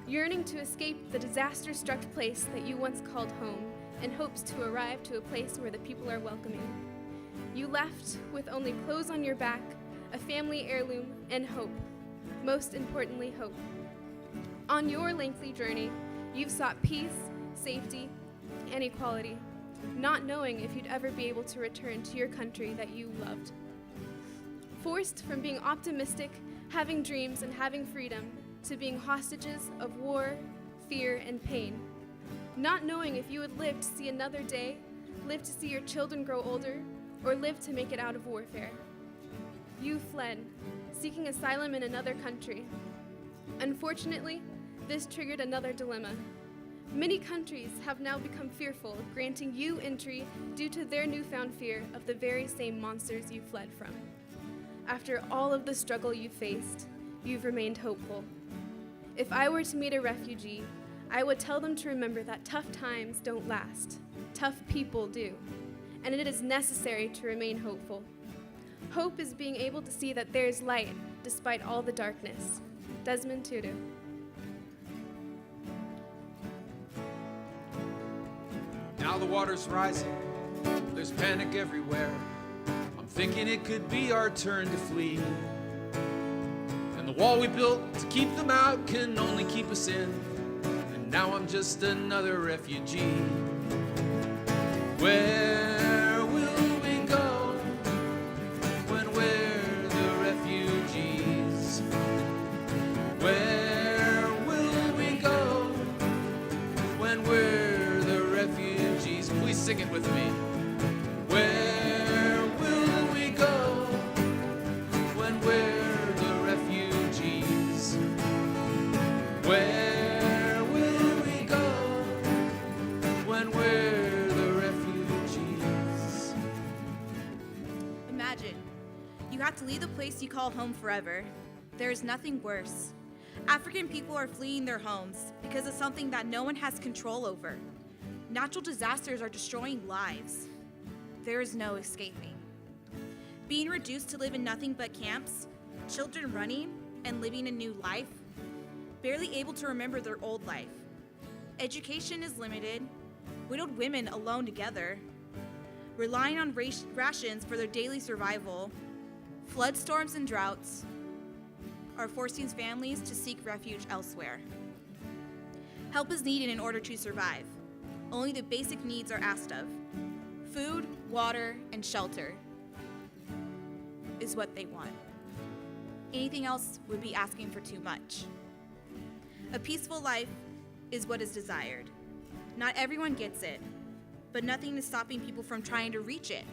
yearning to escape the disaster-struck place that you once called home in hopes to arrive to a place where the people are welcoming. You left with only clothes on your back, a family heirloom, and hope. Most importantly, hope. On your lengthy journey, you've sought peace, safety, and equality, not knowing if you'd ever be able to return to your country that you loved. Forced from being optimistic, having dreams, and having freedom, to being hostages of war, fear, and pain. Not knowing if you would live to see another day, live to see your children grow older, or live to make it out of warfare. You fled, seeking asylum in another country. Unfortunately, this triggered another dilemma. Many countries have now become fearful of granting you entry due to their newfound fear of the very same monsters you fled from. After all of the struggle you faced, you've remained hopeful. If I were to meet a refugee, I would tell them to remember that tough times don't last. Tough people do. And it is necessary to remain hopeful. Hope is being able to see that there is light despite all the darkness. Desmond Tutu. Now the water's rising, there's panic everywhere. I'm thinking it could be our turn to flee. And the wall we built to keep them out can only keep us in. And now I'm just another refugee. Where will we go when we're the refugees? Where will we go when we're the refugees? Please sing it with me. Where will we go when we're the refugees? Where will we go when we're the refugees? Imagine, you have to leave the place you call home forever. There is nothing worse. African people are fleeing their homes because of something that no one has control over. Natural disasters are destroying lives. There is no escaping. Being reduced to live in nothing but camps, children running and living a new life, barely able to remember their old life. Education is limited, widowed women alone together, relying on rations for their daily survival. Flood storms and droughts are forcing families to seek refuge elsewhere. Help is needed in order to survive. Only the basic needs are asked of. Food, water, and shelter is what they want. Anything else would be asking for too much. A peaceful life is what is desired. Not everyone gets it, but nothing is stopping people from trying to reach it.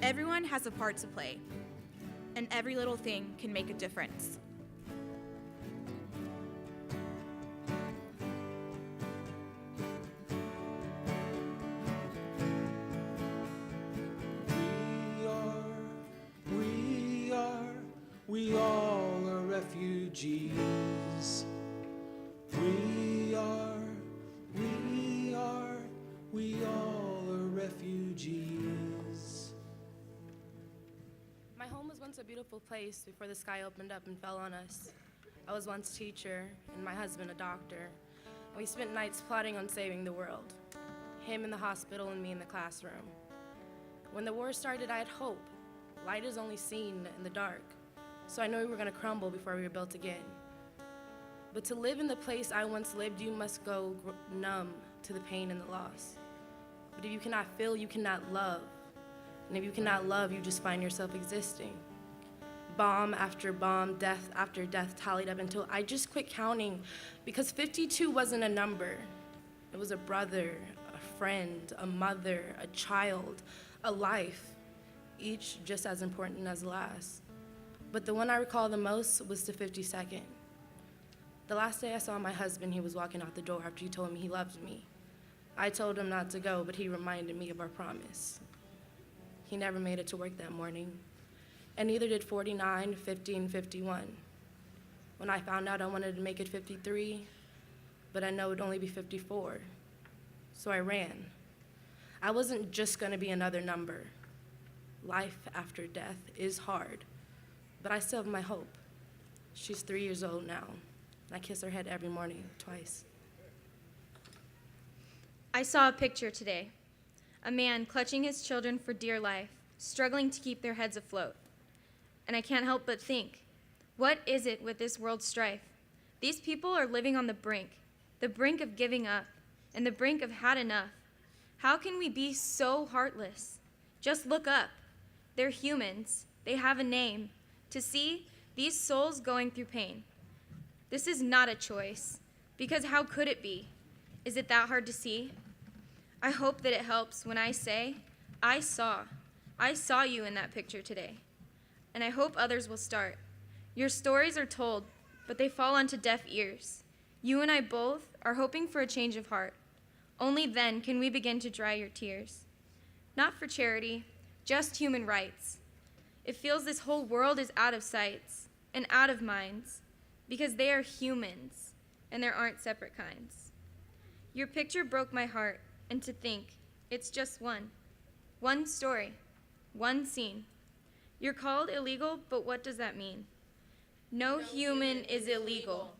Everyone has a part to play, and every little thing can make a difference. We all are refugees. We all are refugees. My home was once a beautiful place before the sky opened up and fell on us. I was once a teacher, and my husband a doctor. And we spent nights plotting on saving the world. Him in the hospital and me in the classroom. When the war started, I had hope. Light is only seen in the dark. So I knew we were gonna crumble before we were built again. But to live in the place I once lived, you must go numb to the pain and the loss. But if you cannot feel, you cannot love. And if you cannot love, you just find yourself existing. Bomb after bomb, death after death tallied up until I just quit counting, because 52 wasn't a number. It was a brother, a friend, a mother, a child, a life, each just as important as the last. But the one I recall the most was the 52nd. The last day I saw my husband, he was walking out the door after he told me he loved me. I told him not to go, but he reminded me of our promise. He never made it to work that morning, and neither did 49, 50, and 51. When I found out, I wanted to make it 53, but I know it would only be 54. So I ran. I wasn't just gonna be another number. Life after death is hard. But I still have my hope. She's 3 years old now. And I kiss her head every morning, twice. I saw a picture today. A man clutching his children for dear life, struggling to keep their heads afloat. And I can't help but think, what is it with this world's strife? These people are living on the brink of giving up, and the brink of had enough. How can we be so heartless? Just look up. They're humans. They have a name. To see these souls going through pain. This is not a choice, because how could it be? Is it that hard to see? I hope that it helps when I say, I saw you in that picture today. And I hope others will start. Your stories are told, but they fall onto deaf ears. You and I both are hoping for a change of heart. Only then can we begin to dry your tears. Not for charity, just human rights. It feels this whole world is out of sights and out of minds because they are humans and there aren't separate kinds. Your picture broke my heart, and to think it's just one story, one scene. You're called illegal, but what does that mean? No human is illegal,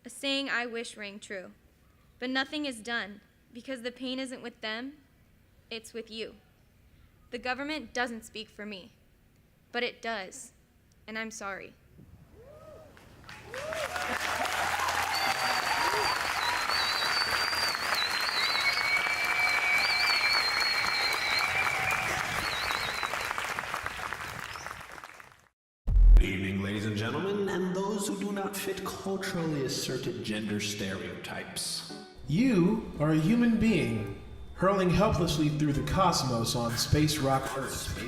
a saying I wish rang true. But nothing is done because the pain isn't with them, it's with you. The government doesn't speak for me. But it does, and I'm sorry. Good evening, ladies and gentlemen, and those who do not fit culturally asserted gender stereotypes. You are a human being, hurling helplessly through the cosmos on Space Rock Earth.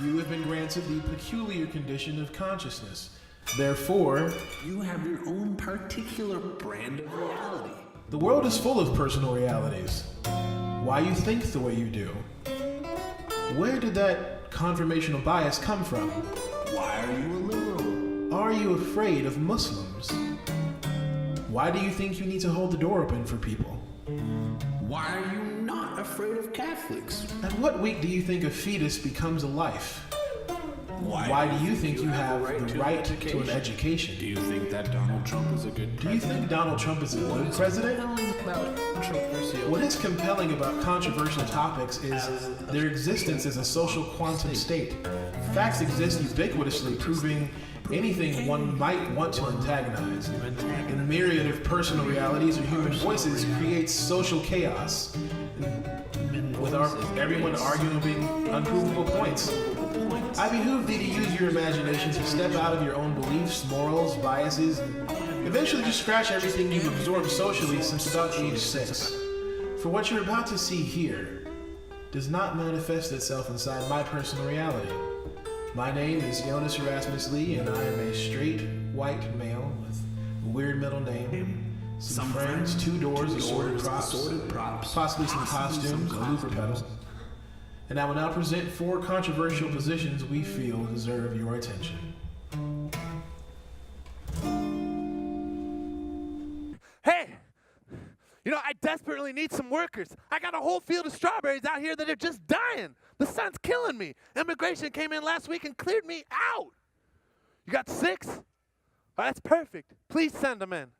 You have been granted the peculiar condition of consciousness. Therefore, you have your own particular brand of reality. The world is full of personal realities. Why you think the way you do. Where did that confirmational bias come from? Why are you a liberal? Are you afraid of Muslims? Why do you think you need to hold the door open for people? Why are you not afraid of Catholics? At what week do you think a fetus becomes a life? Why do you think you have the right to an education? Do you think that Donald Trump is a good Do you think Donald Trump is a good president? What is compelling about controversial topics is their existence as a social quantum state. Facts exist ubiquitously, proving anything one might want to antagonize. The myriad of personal realities or human voices creates social chaos, with everyone arguing unprovable points. I behoove thee to use your imagination to step out of your own beliefs, morals, biases, and eventually just scratch everything you've absorbed socially since about age 6. For what you're about to see here does not manifest itself inside my personal reality. My name is Jonas Erasmus Lee, and I am a straight, white male with a weird middle name, some friends, 2 doors, assorted props, possibly some costumes, a looper pedal. And I will now present 4 controversial positions we feel deserve your attention. Hey! You know, I desperately need some workers. I got a whole field of strawberries out here that are just dying. The sun's killing me. Immigration came in last week and cleared me out. You got 6? Oh, that's perfect. Please send them in.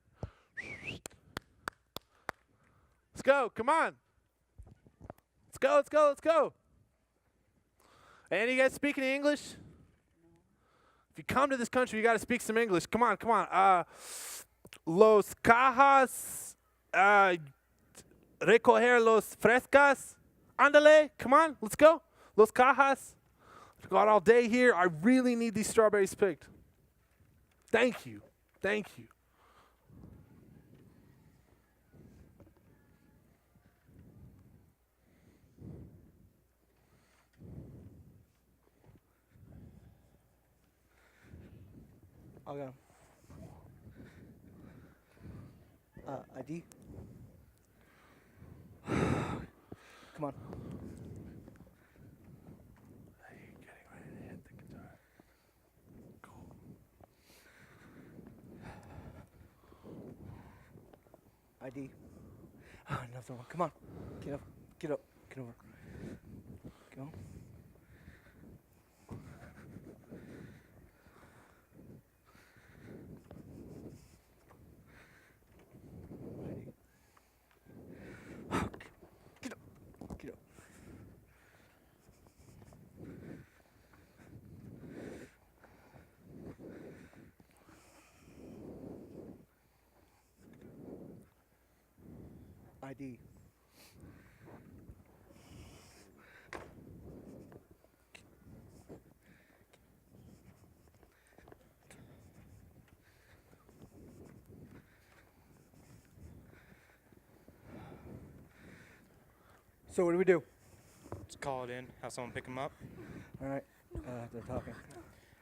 Let's go. Come on. Let's go, let's go, let's go. Any of you guys speak any English? If you come to this country, you got to speak some English. Come on, come on. Los cajas, recoger los frescas. Andale, come on, let's go. Los cajas. I've got all day here. I really need these strawberries picked. Thank you. Thank you. I'll go. ID. Come on. Getting ready to hit the guitar. Cool. ID. Another one. Come on. Get up. Get up. Get over. Go. ID. So what do we do? Just call it in, have someone pick him up. All right, they're talking.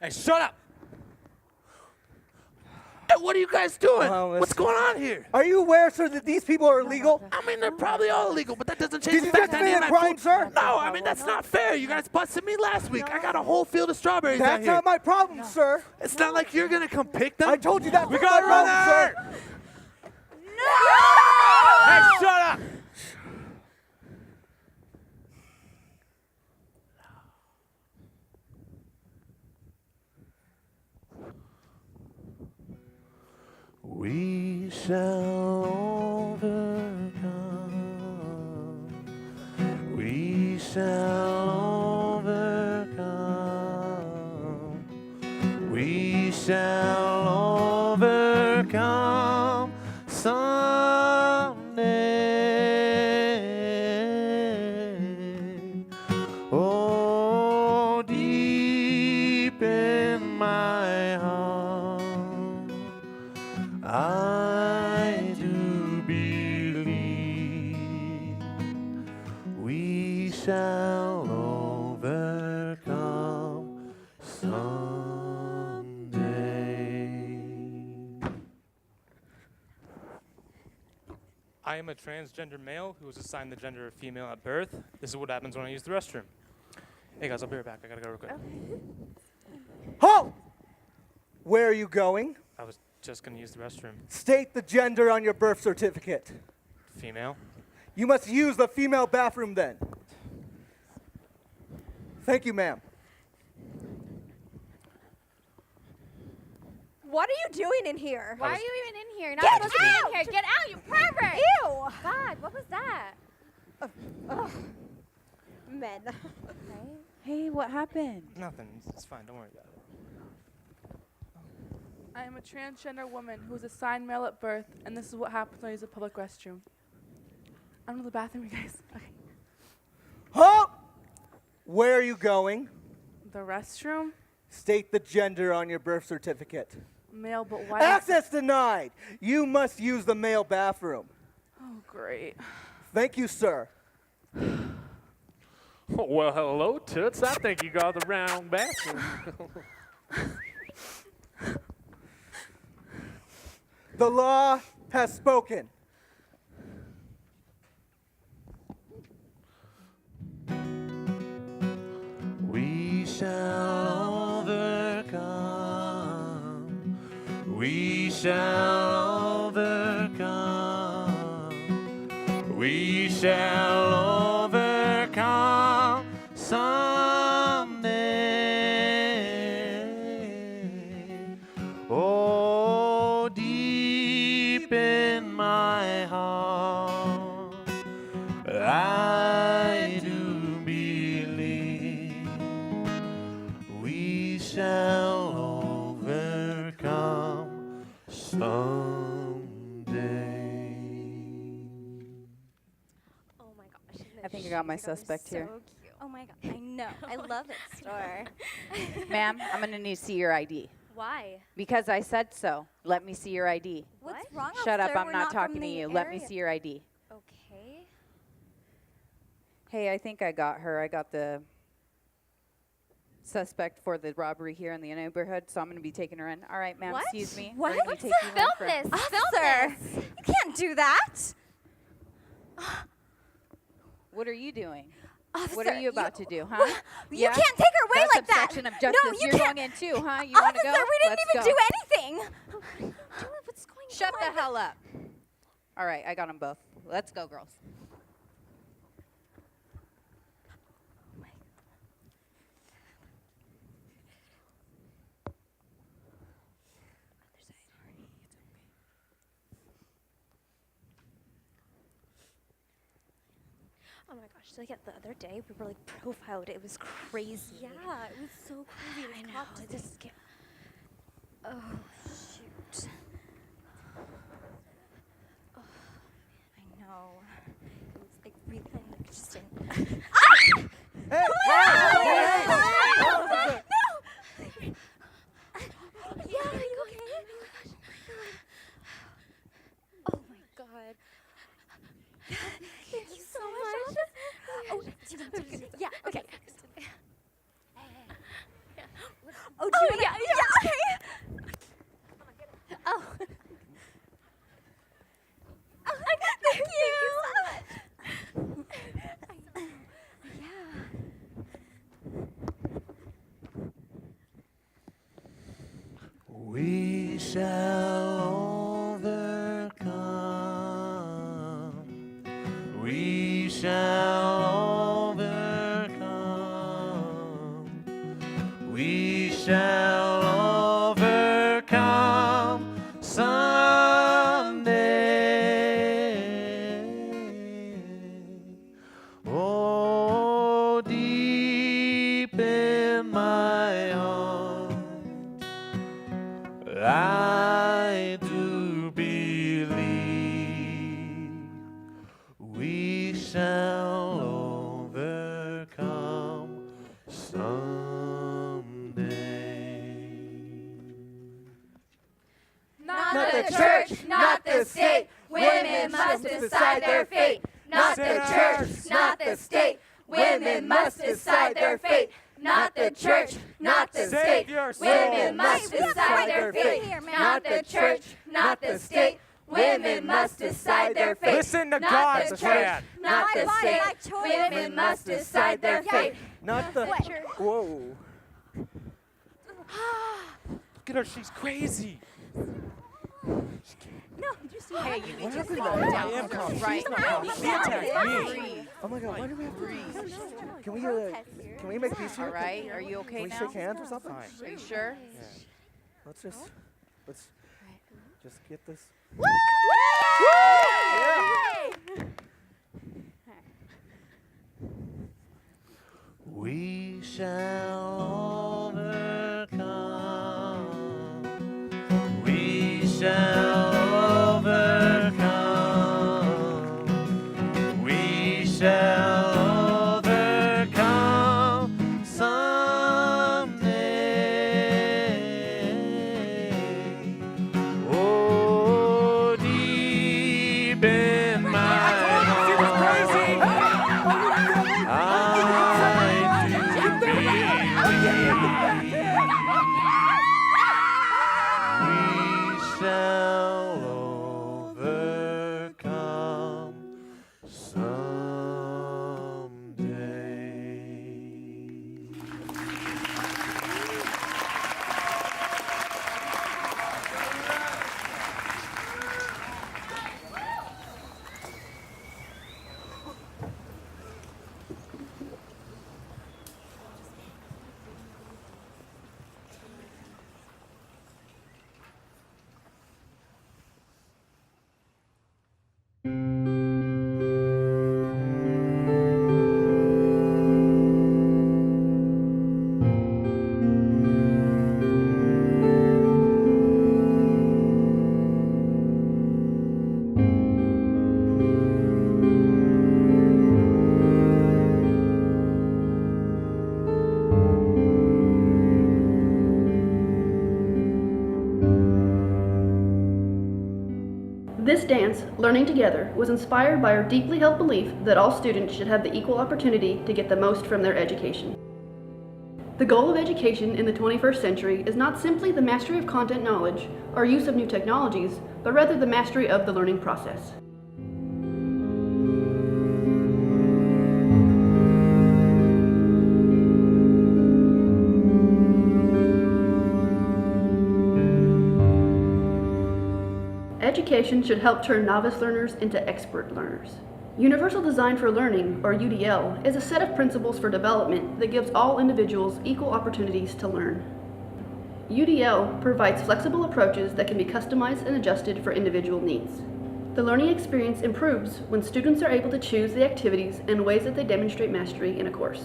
Hey, shut up! Hey, what are you guys doing? What's going on here? Are you aware, sir, that these people are illegal? I mean, they're probably all illegal, but that doesn't change Did the you fact just that commit a crime, sir? No, I mean, that's not fair. You guys busted me last week. I got a whole field of strawberries out That's here. not my problem, sir. It's not like you're going to come pick them. I told you that's We not got my problem, sir. Hey, shut up! We shall overcome. We shall overcome. We shall overcome someday. Oh, deep in my heart, I do believe we shall overcome someday. I am a transgender male who was assigned the gender of female at birth. This is what happens when I use the restroom. Hey guys, I'll be right back. I gotta go real quick. Halt! Where are you going? I was just gonna use the restroom. State the gender on your birth certificate. Female. You must use the female bathroom then. Thank you, ma'am. What are you doing in here? Why are you even in here? You're not Get supposed to be in out! here. Get out, you pervert! Ew! God, what was that? Ugh. Men. Hey, what happened? Nothing. It's fine. Don't worry about it. I am a transgender woman who was assigned male at birth, and this is what happens when I use a public restroom. I'm in the bathroom, you guys. Okay. Halt! Where are you going? The restroom? State the gender on your birth certificate. Male, but why? Access denied! You must use the male bathroom. Oh, great. Thank you, sir. Well, hello, Toots. I think you got the round bathroom. The law has spoken. We shall overcome. We shall overcome. We shall overcome someday. Oh, deep in my heart, I do believe we shall overcome someday. Oh my gosh. I think I got my suspect here. So cute. Oh my god. I know. I love that store. Ma'am, I'm going to need to see your ID. Why? Because I said so. Let me see your ID. What's wrong? Shut up, officer? I'm We're not from talking to the you. Let me area. see your ID. Okay. Hey, I think I got her. I got the suspect for the robbery here in the neighborhood, so I'm going to be taking her in. All right, ma'am, What? excuse me. What? We're gonna be taking you in Film for- this. Officer, you can't do that. What are you doing? Officer, what are you about to do, huh? What? You Yeah? can't take her away That's like that. obstruction of justice. No, you You're can't. going in too, huh? You want to go? Officer, we didn't Let's even go. do anything. What's going Shut on? the hell up. All right, I got them both. Let's go, girls. Oh my gosh, like the other day we were like profiled. It was crazy. Yeah, it was so crazy. I know. This is oh shoot. Oh, I know. It was like really like just in. Hey! Yeah, are you okay? Oh my god. Thank you so much. Oh, yeah, okay. Oh, yeah, okay. Oh. Thank you so much. Yeah. We shall overcome. We shall overcome. We shall overcome someday. Oh, deep in my heart, I do believe we shall overcome someday. Not the church, not the state. Women must decide their fate. Not the church, not the state. Women must decide their fate. Not the church, not the state. Women must decide their fate. Not the church, not the state. Women must decide their fate. Listen to Not God, the church, Chad. not the state. Women must decide their fate. Not the. Whoa. Look at her. She's crazy. No, just Hey, you need to happened slow to her? down I am calm. right She's now. not. She attacked me. Oh my god, why do we have to? Can we make peace here? All right, are you okay Can we now? shake hands or something? Are you sure? Let's just. Let's just get this. Woo! Yeah. We shall overcome. We shall overcome. We shall overcome someday. Oh, deep in my heart, we shall overcome someday. This dance, Learning Together, was inspired by our deeply held belief that all students should have the equal opportunity to get the most from their education. The goal of education in the 21st century is not simply the mastery of content knowledge or use of new technologies, but rather the mastery of the learning process. Education should help turn novice learners into expert learners. Universal Design for Learning, or UDL, is a set of principles for development that gives all individuals equal opportunities to learn. UDL provides flexible approaches that can be customized and adjusted for individual needs. The learning experience improves when students are able to choose the activities and ways that they demonstrate mastery in a course.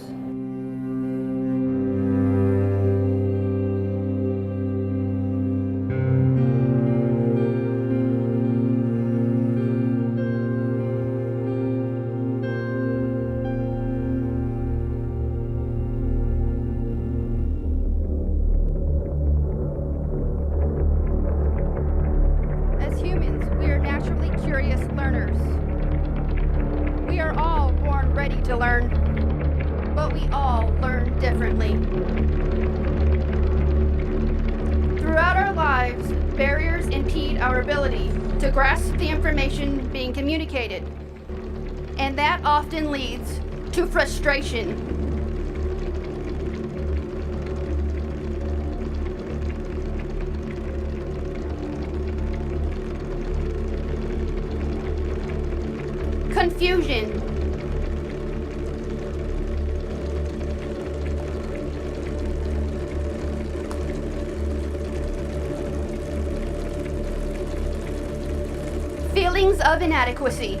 As humans, we are naturally curious learners. We are all born ready to learn, but we all learn differently. Throughout our lives, barriers impede our ability to grasp the information being communicated, and that often leads to frustration. Confusion. Feelings of inadequacy.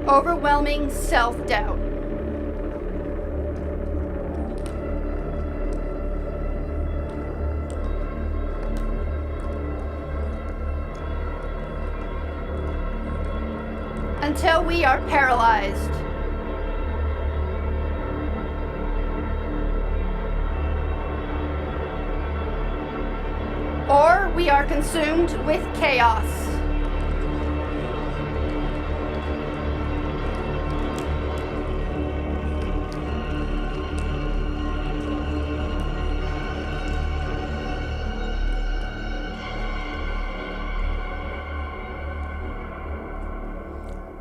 Overwhelming self-doubt. Until we are paralyzed. Or we are consumed with chaos.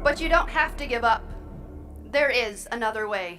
But you don't have to give up. There is another way.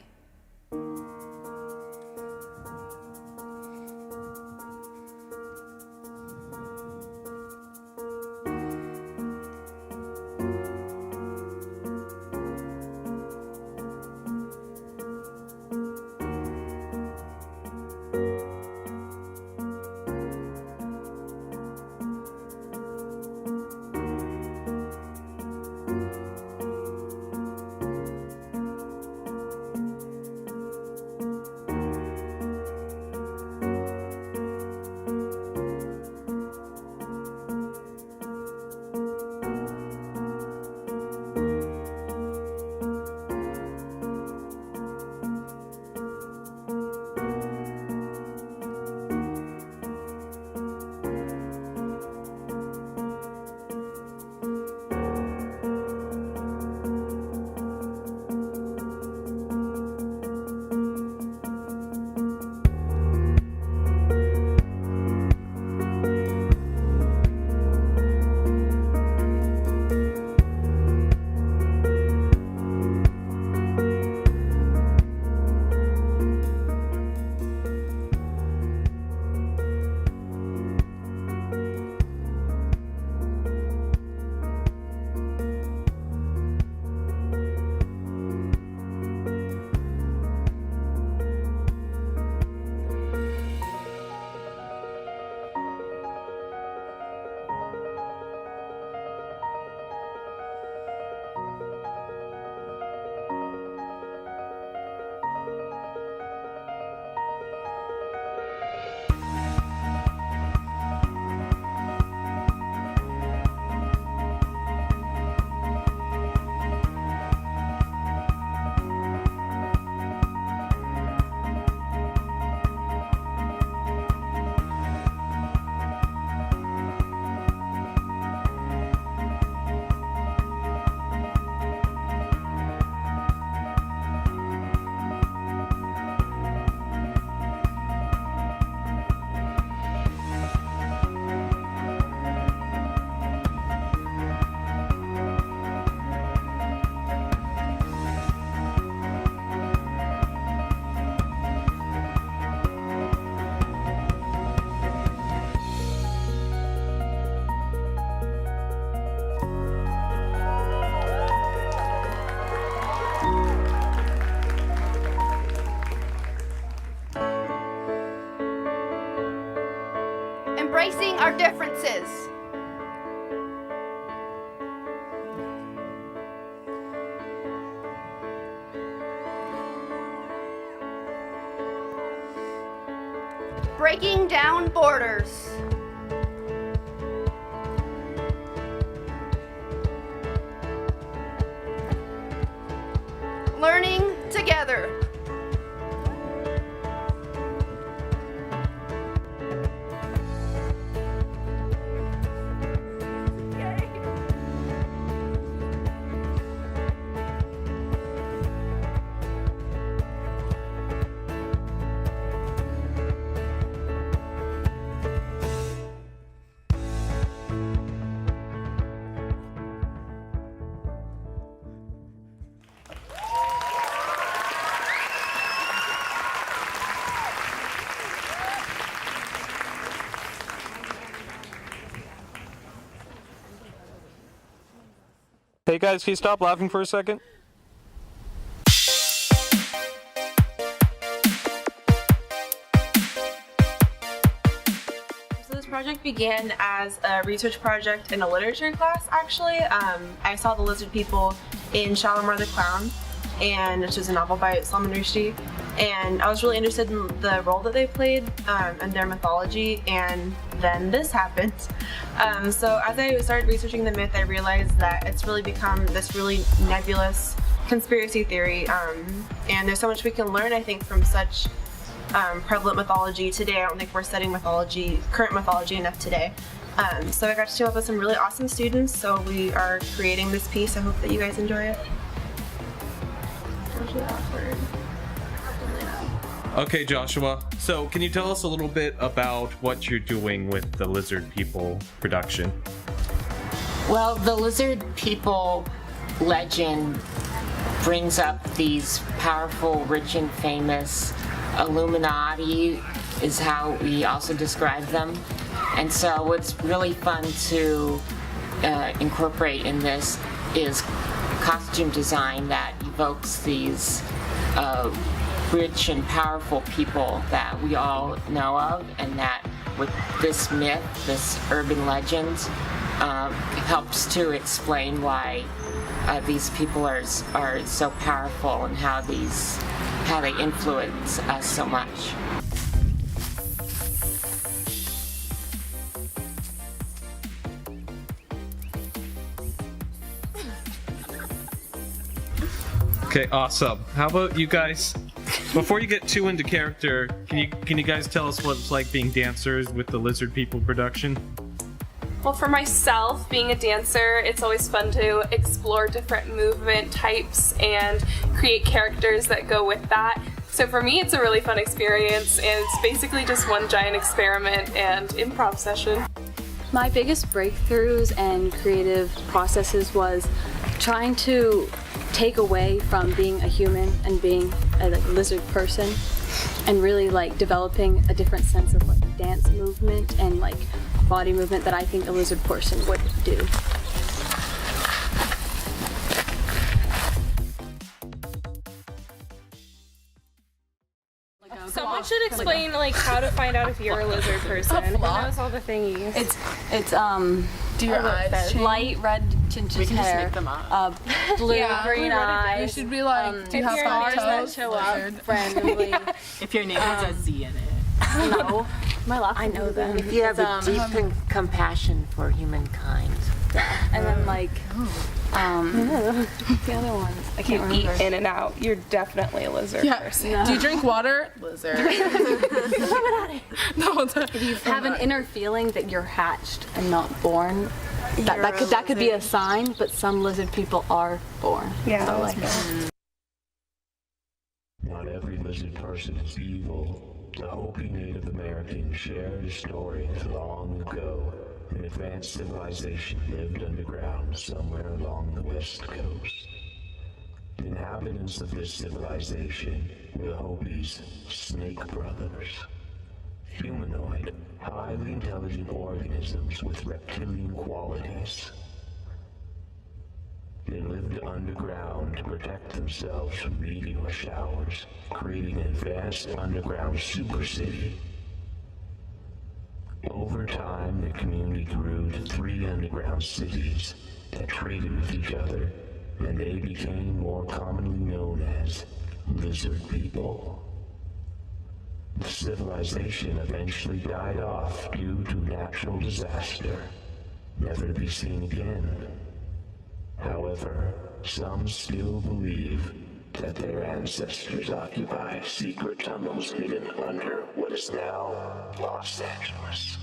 our differences. Breaking down borders. Learning together. Hey guys, can you stop laughing for a second? So this project began as a research project in a literature class, actually. I saw the lizard people in Shalimar the Clown, and which is a novel by Salman Rushdie, and I was really interested in the role that they played and their mythology, and then this happened. So as I started researching the myth, I realized that it's really become this really nebulous conspiracy theory, and there's so much we can learn, I think, from such prevalent mythology today. I don't think we're studying current mythology enough today. So I got to team up with some really awesome students, so we are creating this piece. I hope that you guys enjoy it. Really awkward. Okay, Joshua, so can you tell us a little bit about what you're doing with the Lizard People production? Well, the Lizard People legend brings up these powerful, rich and famous Illuminati is how we also describe them. And so what's really fun to incorporate in this is costume design that evokes these rich and powerful people that we all know of, and that with this myth, this urban legend, helps to explain why these people are so powerful and how they influence us so much. Okay, awesome. How about you guys, before you get too into character, can you guys tell us what it's like being dancers with the Lizard People production? Well, for myself, being a dancer, it's always fun to explore different movement types and create characters that go with that. So for me, it's a really fun experience, and it's basically just one giant experiment and improv session. My biggest breakthroughs and creative processes was trying to take away from being a human and being a lizard person, and really developing a different sense of dance movement and body movement that I think a lizard person would do. Someone should explain how to find out if you're a lizard person. Who knows all the thingies? It's Do your eyes change? light red tinted hair, blue green eyes. You should be like, do you have stars that toes? show up randomly. If your name has a Z in it. No, my last I know them. If you have a deep compassion for humankind. And then the other ones I can't remember. Eat in and out. You're definitely a lizard person. Do you drink water? Lizard. No, if you have an inner feeling that you're hatched and not born, that could be a sign. But some lizard people are born. Yeah. So, Not every lizard person is evil. The Hopi Native Americans shared a story that long ago an advanced civilization lived underground somewhere along the west coast. The inhabitants of this civilization were the Hopi's Snake Brothers. Humanoid, highly intelligent organisms with reptilian qualities. They lived underground to protect themselves from meteor showers, creating an advanced underground super city. Over time, the community grew to 3 underground cities that traded with each other, and they became more commonly known as lizard people. The civilization eventually died off due to natural disaster, never to be seen again. However, some still believe that their ancestors occupy secret tunnels hidden under what is now Los Angeles.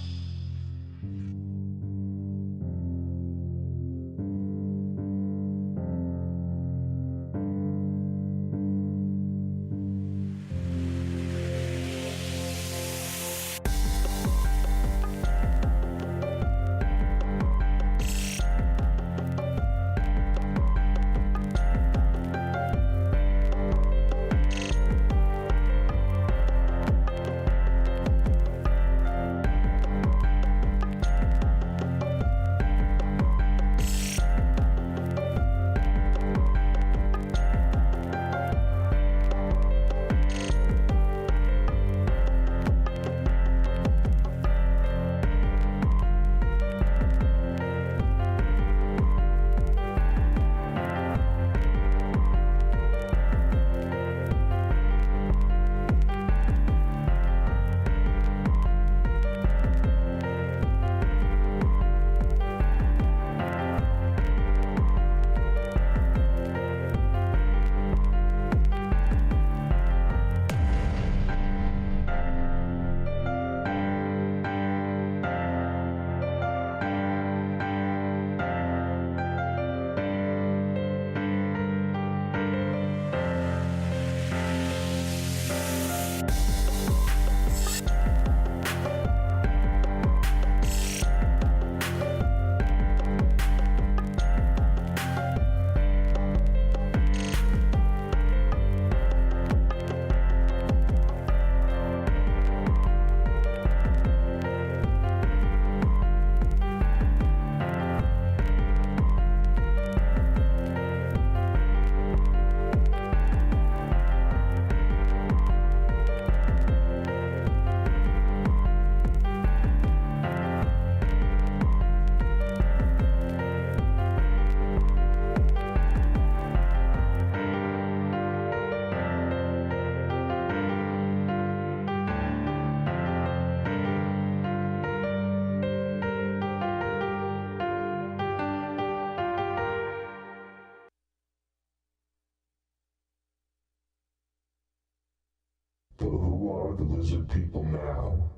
But who are the lizard people now?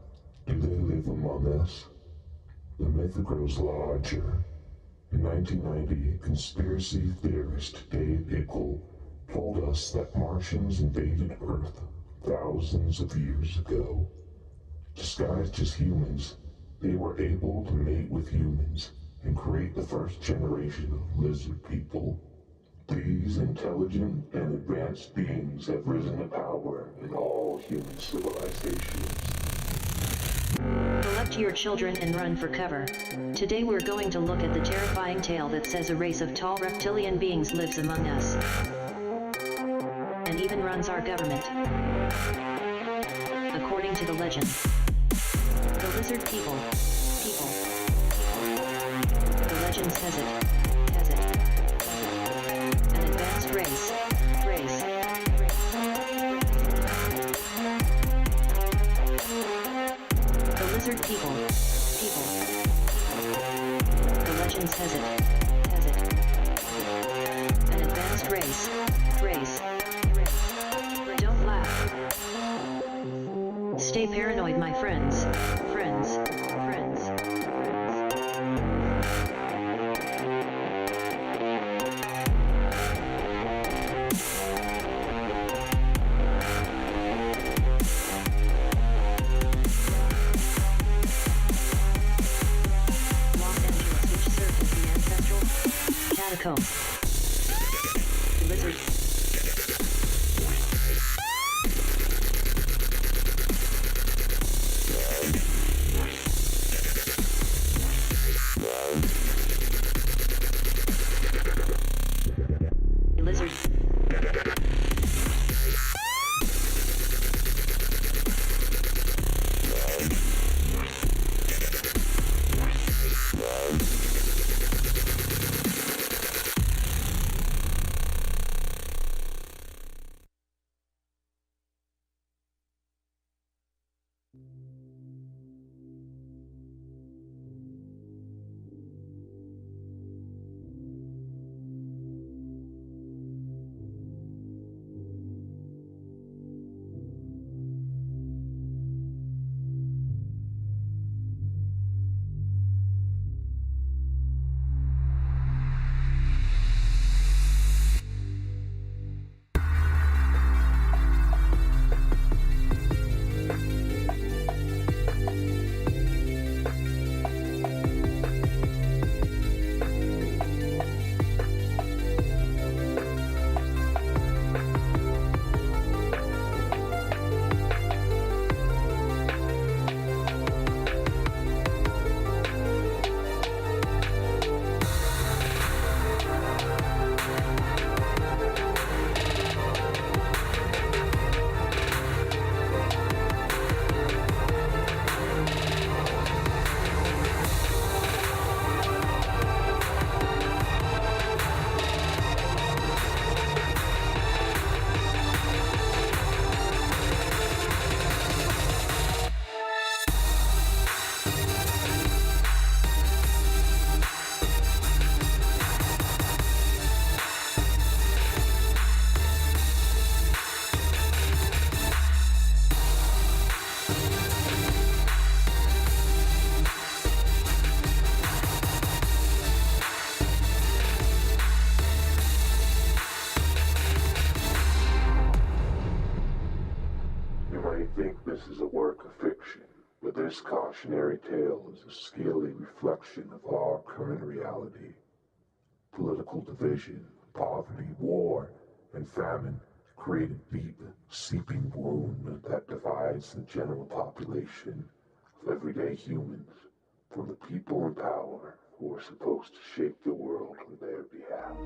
Do they live among us? The myth grows larger. In 1990, conspiracy theorist Dave Ickle told us that Martians invaded Earth thousands of years ago. Disguised as humans, they were able to mate with humans and create the first generation of lizard people. These intelligent and advanced beings have risen to power in all human civilizations. Collect your children and run for cover. Today we're going to look at the terrifying tale that says a race of tall reptilian beings lives among us. And even runs our government. According to the legend. The lizard people. The legend says it. An advanced race. The lizard people. The legend says it. An advanced race. Don't laugh. Stay paranoid, my friends. Catacombs. Lizard. Lizard. This is a work of fiction, but this cautionary tale is a scaly reflection of our current reality. Political division, poverty, war, and famine create a deep, seeping wound that divides the general population of everyday humans from the people in power who are supposed to shape the world on their behalf.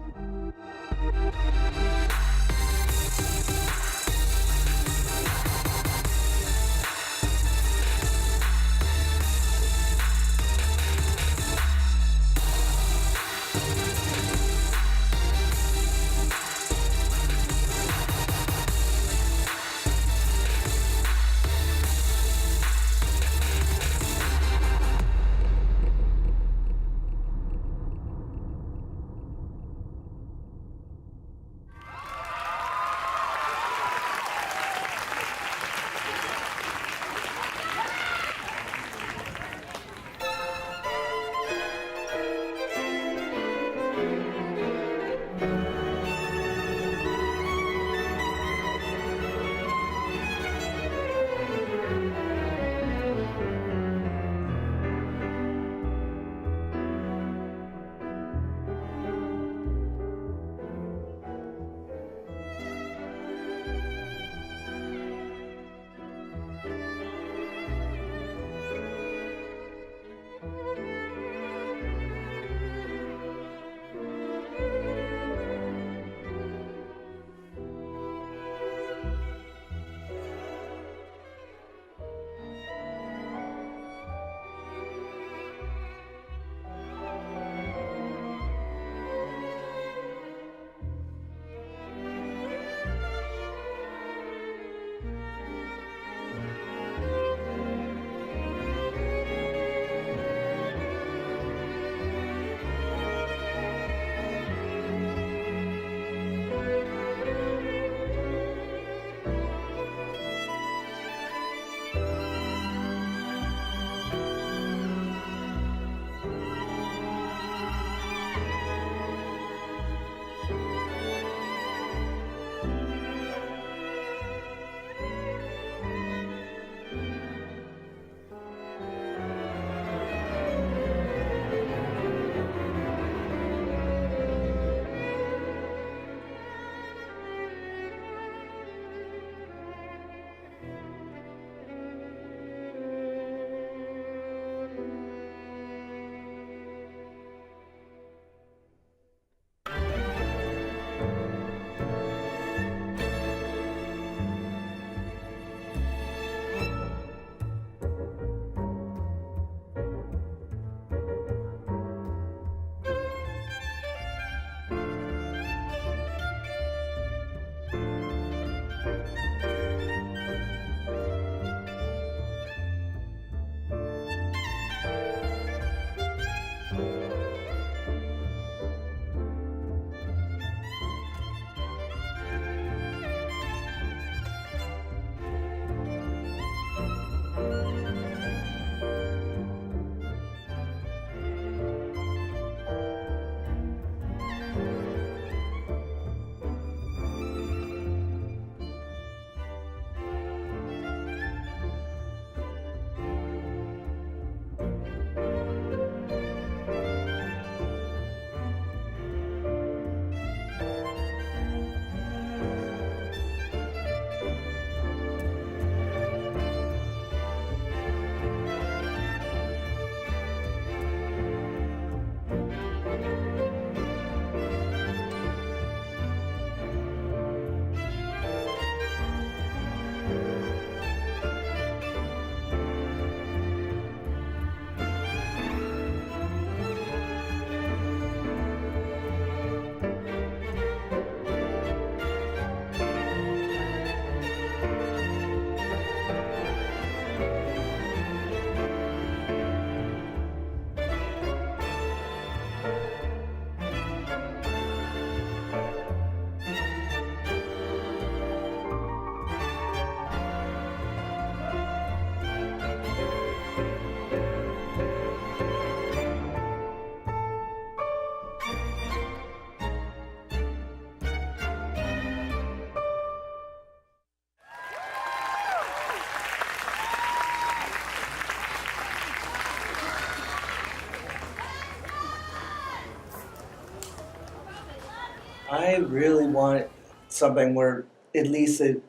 I really want something where at least it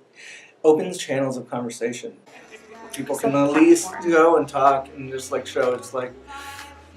opens channels of conversation. People can at least go and talk and just like show it's like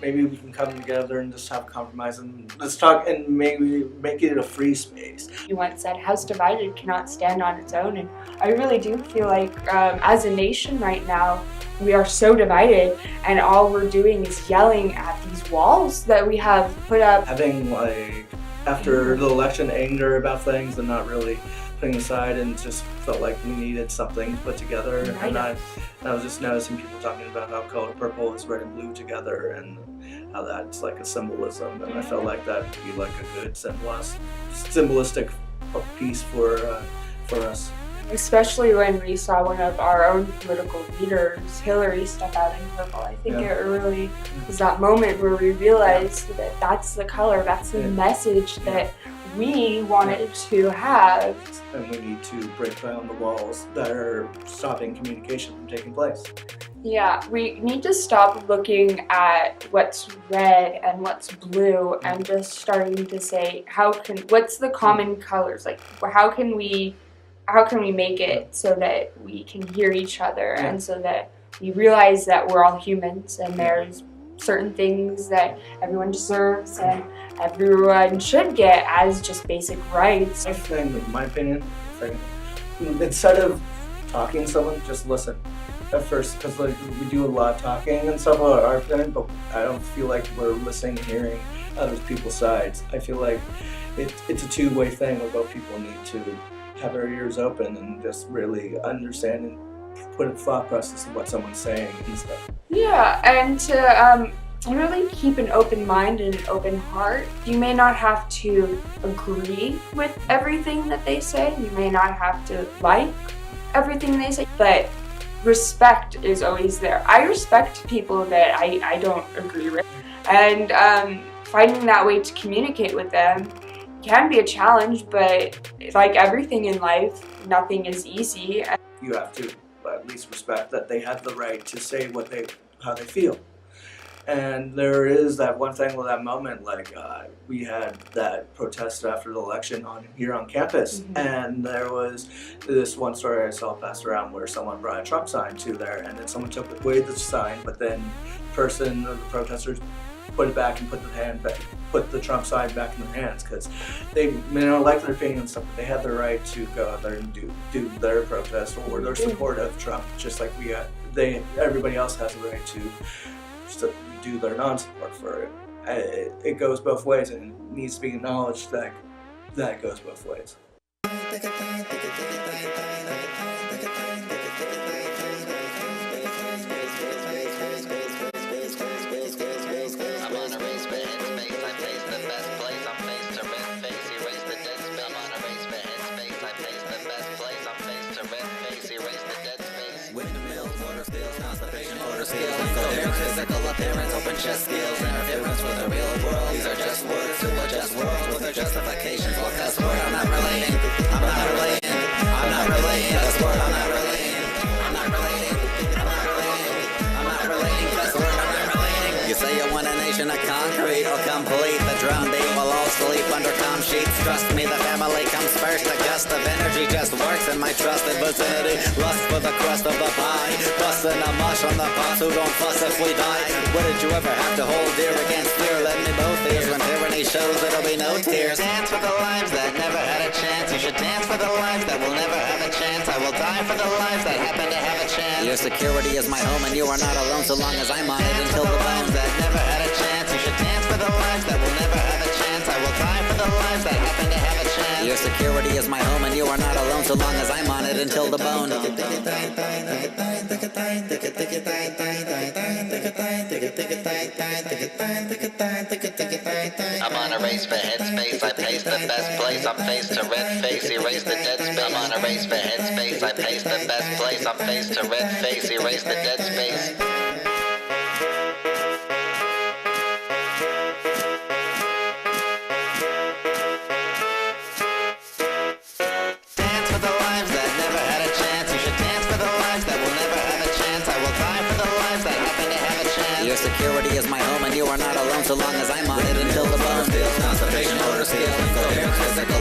maybe we can come together and just have compromise and let's talk and maybe make it a free space. You once said, "House divided cannot stand on its own," and I really do feel like as a nation right now, we are so divided, and all we're doing is yelling at these walls that we have put up. Having like after the election anger about things and not really putting aside and just felt like we needed something put together. And I was just noticing people talking about how color purple is red and blue together and how that's like a symbolism. And I felt like that would be like a good symbolistic piece for us. Especially when we saw one of our own political leaders, Hillary, step out in purple. I think it really was that moment where we realized that that's the color, that's the message that we wanted to have. And we need to break down the walls that are stopping communication from taking place. Yeah, we need to stop looking at what's red and what's blue and just starting to say, what's the common colors? Like, how can we make it so that we can hear each other and so that we realize that we're all humans and there's certain things that everyone deserves and everyone should get as just basic rights. I think, in my opinion, instead of talking to someone, just listen at first, because like we do a lot of talking and stuff about our opinion, but I don't feel like we're listening and hearing other people's sides. I feel like it's a two-way thing where both people need to have their ears open and just really understand and put a thought process of what someone's saying and stuff. Yeah, and to really keep an open mind and an open heart. You may not have to agree with everything that they say. You may not have to like everything they say, but respect is always there. I respect people that I don't agree with, and finding that way to communicate with them can be a challenge, but like everything in life, nothing is easy. You have to at least respect that they have the right to say how they feel. And there is that one thing with that moment, like we had that protest after the election here on campus, and there was this one story I saw passed around where someone brought a Trump sign to there, and then someone took away the sign, but then the protesters put it back and put the Trump sign back in their hands because they may not like their opinion and stuff, but they had the right to go out there and do their protest or their support of Trump, just like everybody else has the right to do their non-support for it. It goes both ways, and it needs to be acknowledged that it goes both ways. Physical appearance, open chest skills, interference with the real world. These are just words to adjust worlds with their justifications. Look, that's word, I'm not relating. I'm not relating. I'm not relating. That's word, I'm not relating. I'm not relating. I'm not relating. I'm not relating. That's word, I'm not relating. You say you want a nation of concrete or complete. The drum beat will all sleep under calm sheets. Trust me, the family comes first. The gust of energy just works in my trusted vicinity. Lust for the crust of the pie. Busting a mush on the pots who don't fuss if we die. What did you ever have to hold dear against fear? Let me both ears. When tyranny shows, there'll be no tears. Dance for the lives that never had a chance. You should dance for the lives that will never have a chance. I will die for the lives that happen to have a chance. Your security is my home and you are not alone so long as I'm on it until the bones that never had a chance. You should dance for the lives that will never have a chance. I will die for the lives that happen to have a chance. Your security is my home and you are not alone so long as I'm on it until the bone. I'm on a race for headspace, I pace the best place, I'm face to red face, erase the dead space. I'm on a race for headspace, I pace the best place, I'm face to red face, erase the dead space. Security is my home and you are not alone so long as I'm on it until the bone. Constipation, motor skills, incoherence, physical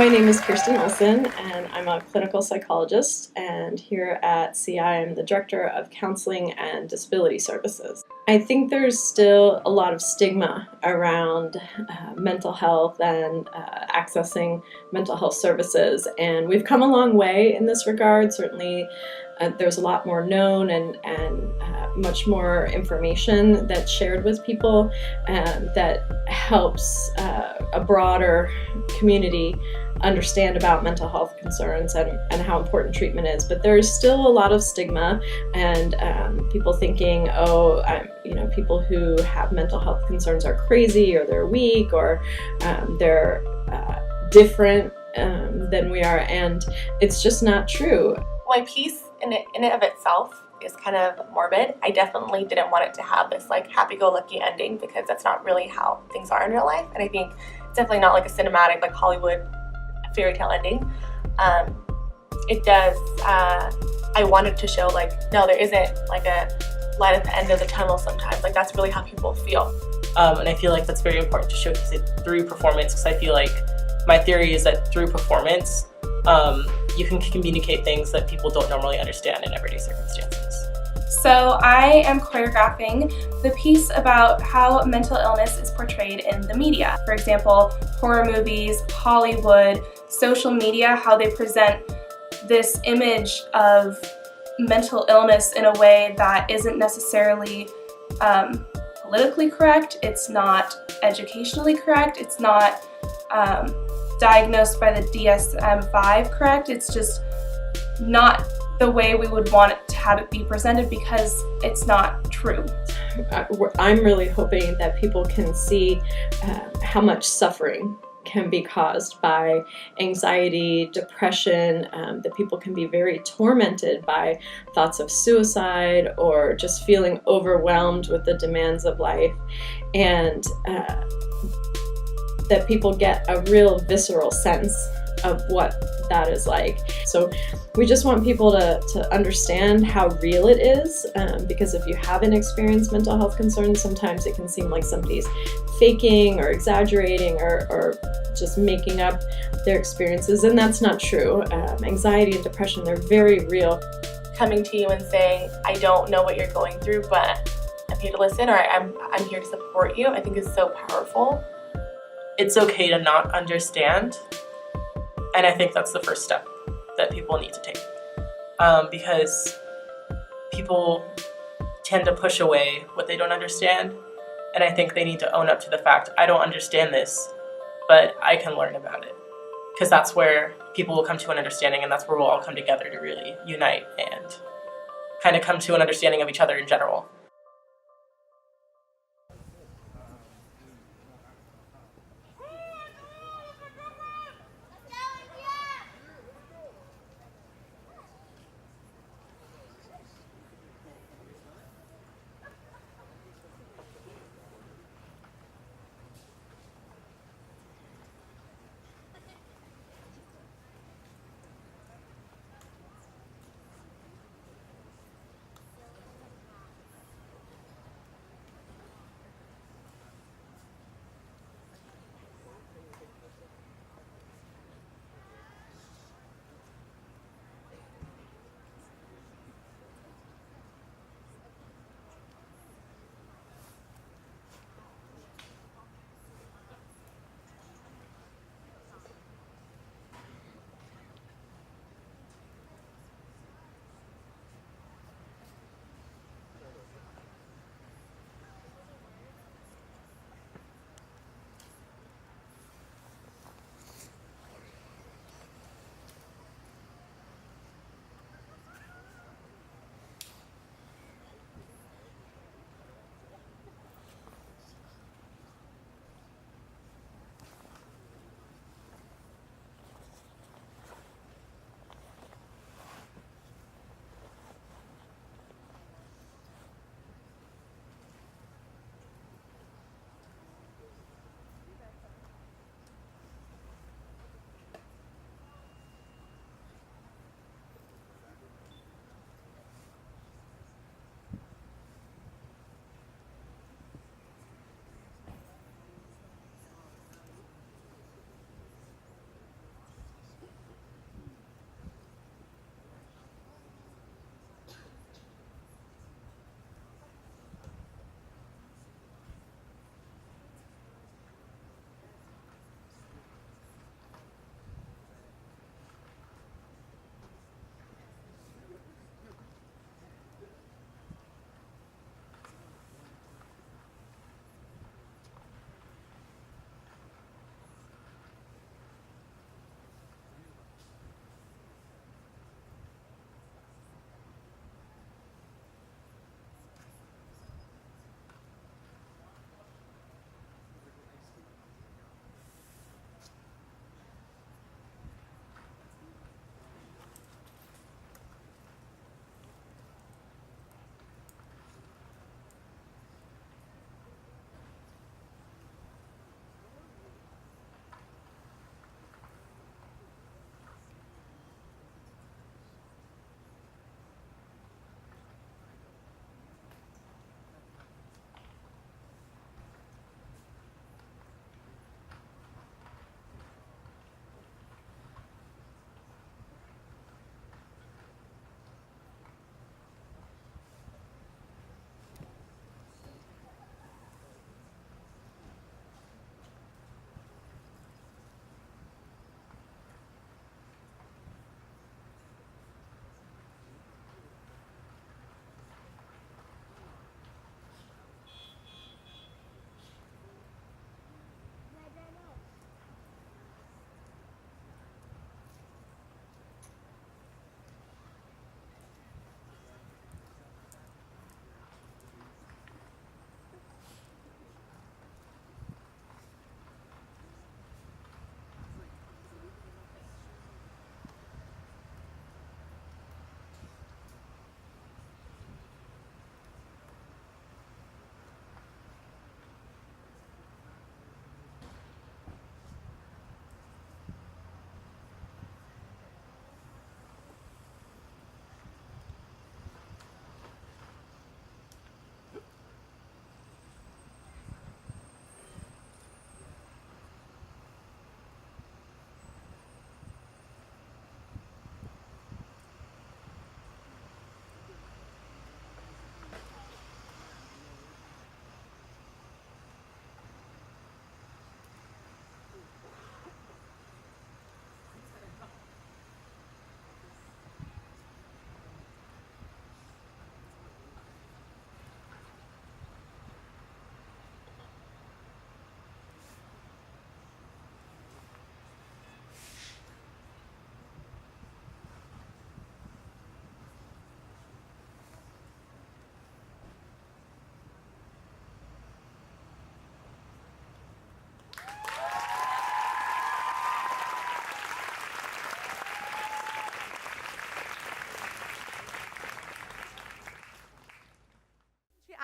My name is Kirsten Olson, and I'm a clinical psychologist, and here at CI I'm the Director of Counseling and Disability Services. I think there's still a lot of stigma around mental health and accessing mental health services, and we've come a long way in this regard. Certainly there's a lot more known and much more information that's shared with people that helps a broader community understand about mental health concerns and how important treatment is. But there's still a lot of stigma and people thinking, people who have mental health concerns are crazy, or they're weak, or they're different than we are, and it's just not true. My piece in and of itself is kind of morbid. I definitely didn't want it to have this like happy-go-lucky ending, because that's not really how things are in real life, and I think it's definitely not like a cinematic, like Hollywood fairy tale ending. It does, I wanted to show like, no, there isn't like a light at the end of the tunnel sometimes. Like that's really how people feel. And I feel like that's very important to showcase it through performance, because I feel like my theory is that through performance, you can communicate things that people don't normally understand in everyday circumstances. So I am choreographing the piece about how mental illness is portrayed in the media. For example, horror movies, Hollywood, social media, how they present this image of mental illness in a way that isn't necessarily politically correct, it's not educationally correct, it's not diagnosed by the DSM-5 correct, it's just not the way we would want it to have it be presented, because it's not true. I'm really hoping that people can see how much suffering can be caused by anxiety, depression, that people can be very tormented by thoughts of suicide or just feeling overwhelmed with the demands of life, and that people get a real visceral sense of what that is like. So we just want people to understand how real it is, because if you haven't experienced mental health concerns, sometimes it can seem like somebody's faking or exaggerating or just making up their experiences, and that's not true. Anxiety and depression, they're very real. Coming to you and saying, I don't know what you're going through, but I'm here to listen, or I'm here to support you, I think is so powerful. It's okay to not understand, and I think that's the first step that people need to take, because people tend to push away what they don't understand, and I think they need to own up to the fact, I don't understand this, but I can learn about it, because that's where people will come to an understanding, and that's where we'll all come together to really unite and kind of come to an understanding of each other in general.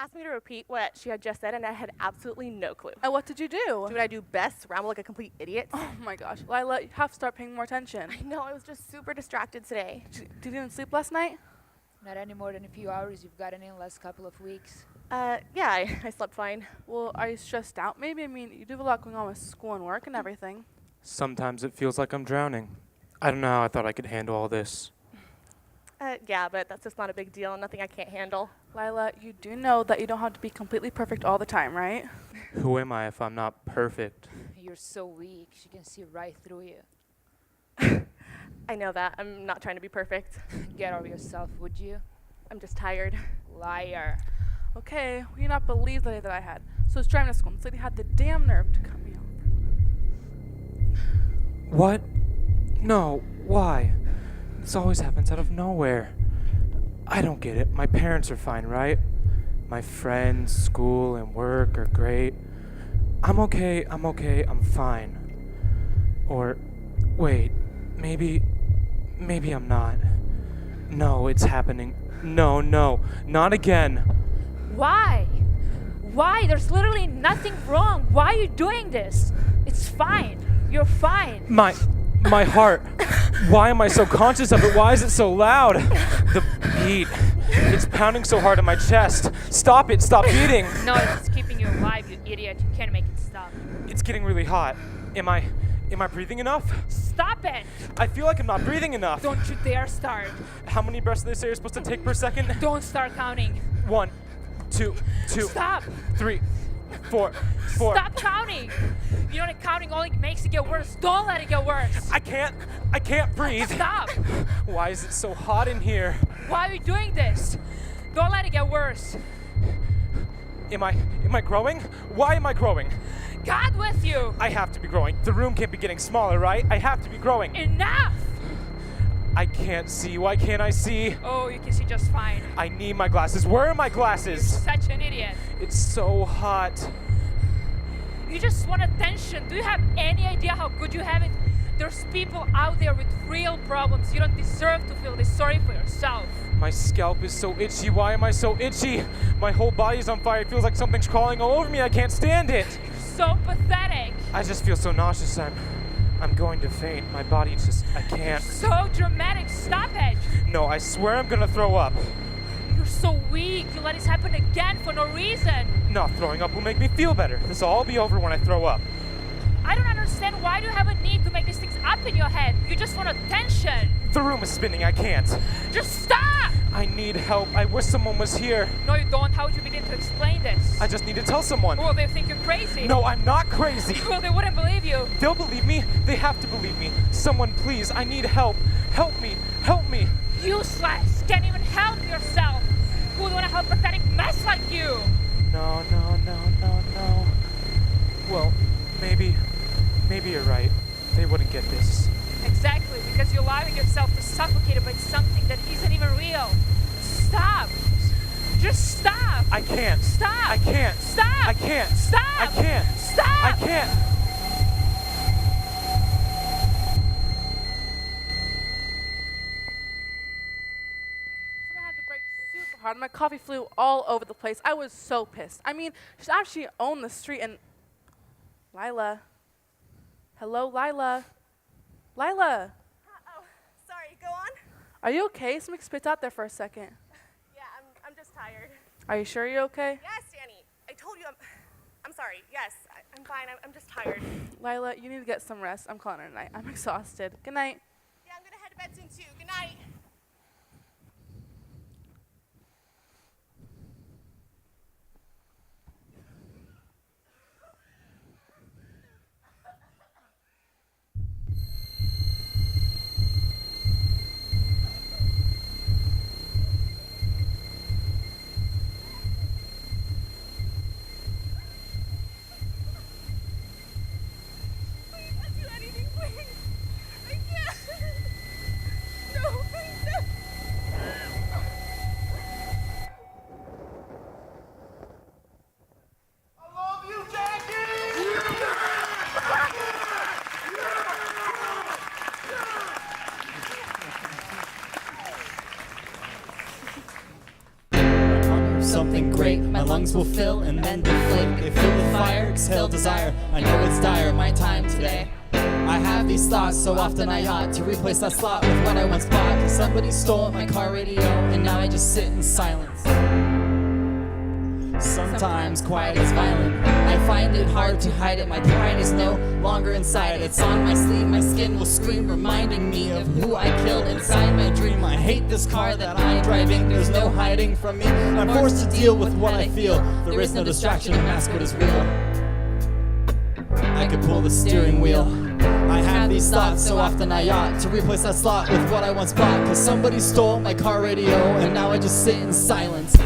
asked me to repeat what she had just said, and I had absolutely no clue. And what did you do? Do what I do best, ramble like a complete idiot. Oh my gosh, Lila, you have to start paying more attention. I know, I was just super distracted today. Did you didn't sleep last night? Not any more than a few hours you've gotten in the last couple of weeks. Yeah, I slept fine. Well, are you stressed out maybe? I mean, you do have a lot going on with school and work and everything. Sometimes it feels like I'm drowning. I don't know how I thought I could handle all this. Yeah, but that's just not a big deal, nothing I can't handle. Lila, you do know that you don't have to be completely perfect all the time, right? Who am I if I'm not perfect? You're so weak, she can see right through you. I know that. I'm not trying to be perfect. Get over yourself, would you? I'm just tired. Liar. Okay, will you not believe the day that I had? So I was driving to school, and this lady had the damn nerve to cut me off. What? No, why? This always happens out of nowhere. I don't get it. My parents are fine, right? My friends, school, and work are great. I'm okay, I'm fine. Or, wait, maybe I'm not. No, it's happening. No, not again. Why? Why? There's literally nothing wrong. Why are you doing this? It's fine. You're fine. My heart. Why am I so conscious of it? Why is it so loud? The beat. It's pounding so hard in my chest. Stop it. Stop beating. No, it's keeping you alive, you idiot. You can't make it stop. It's getting really hot. Am I breathing enough? Stop it! I feel like I'm not breathing enough. Don't you dare start. How many breaths do they say you're supposed to take per second? Don't start counting. 1, 2, Stop. 3, 4. Stop counting. You know that counting only makes it get worse. Don't let it get worse. I can't breathe. Stop. Why is it so hot in here? Why are you doing this? Don't let it get worse. Am I growing? Why am I growing? God with you. I have to be growing. The room can't be getting smaller, right? I have to be growing. Enough. I can't see. Why can't I see? Oh, you can see just fine. I need my glasses. Where are my glasses? You're such an idiot. It's so hot. You just want attention. Do you have any idea how good you have it? There's people out there with real problems. You don't deserve to feel this sorry for yourself. My scalp is so itchy. Why am I so itchy? My whole body's on fire. It feels like something's crawling all over me. I can't stand it. You're so pathetic. I just feel so nauseous. I'm going to faint. My body just, I can't. You're so dramatic. Stop it. No, I swear I'm gonna throw up. You're so weak. You let this happen again for no reason. Not throwing up will make me feel better. This will all be over when I throw up. I don't understand why do you have a need to make these things up in your head. You just want attention. The room is spinning. I can't. Just stop. I need help. I wish someone was here. No, you don't. How would you begin to explain this? I just need to tell someone. Well, they think you're crazy. No, I'm not crazy. Well, they wouldn't believe you. They'll believe me. They have to believe me. Someone, please. I need help. Help me. Help me. Useless. Can't even help yourself. Who would want to help a pathetic mess like you? No. Well, maybe you're right. They wouldn't get this. Exactly, because you're allowing yourself to suffocate by something that isn't even real. Stop. Just stop. I can't. Stop. I can't. Stop. I can't. Stop. I can't. Stop. I can't. I had to brake super hard. My coffee flew all over the place. I was so pissed. I mean, she actually owned the street and... Lila. Hello, Lila. Lila. Oh, sorry, go on. Are you okay? Something spit out there for a second. Yeah, I'm just tired. Are you sure you're okay? Yes, Danny. I told you I'm sorry. Yes, I'm fine. I'm just tired. Lila, you need to get some rest. I'm calling it a night. I'm exhausted. Good night. Yeah, I'm gonna head to bed soon too. Good night. Please, don't do anything, please. I can't. No, please. something great. My lungs will fill and then deflate. They fill with fire, exhale desire. I know it's dire, my time today. I have these thoughts, so often I ought to replace that slot with what I once bought. Somebody stole my car radio, and now I just sit in silence. Sometimes quiet is violent. I find it hard to hide it. My pride is no longer inside. It's on my sleeve, my skin will scream, reminding me of who I killed inside my dream. I hate this car that I'm driving. There's no hiding from me. I'm forced to deal with what I feel. There is no distraction to mask what is real. I could pull the steering wheel. I have these thoughts, so often I ought to replace that slot with what I once bought. Cause somebody stole my car radio, and now I just sit in silence.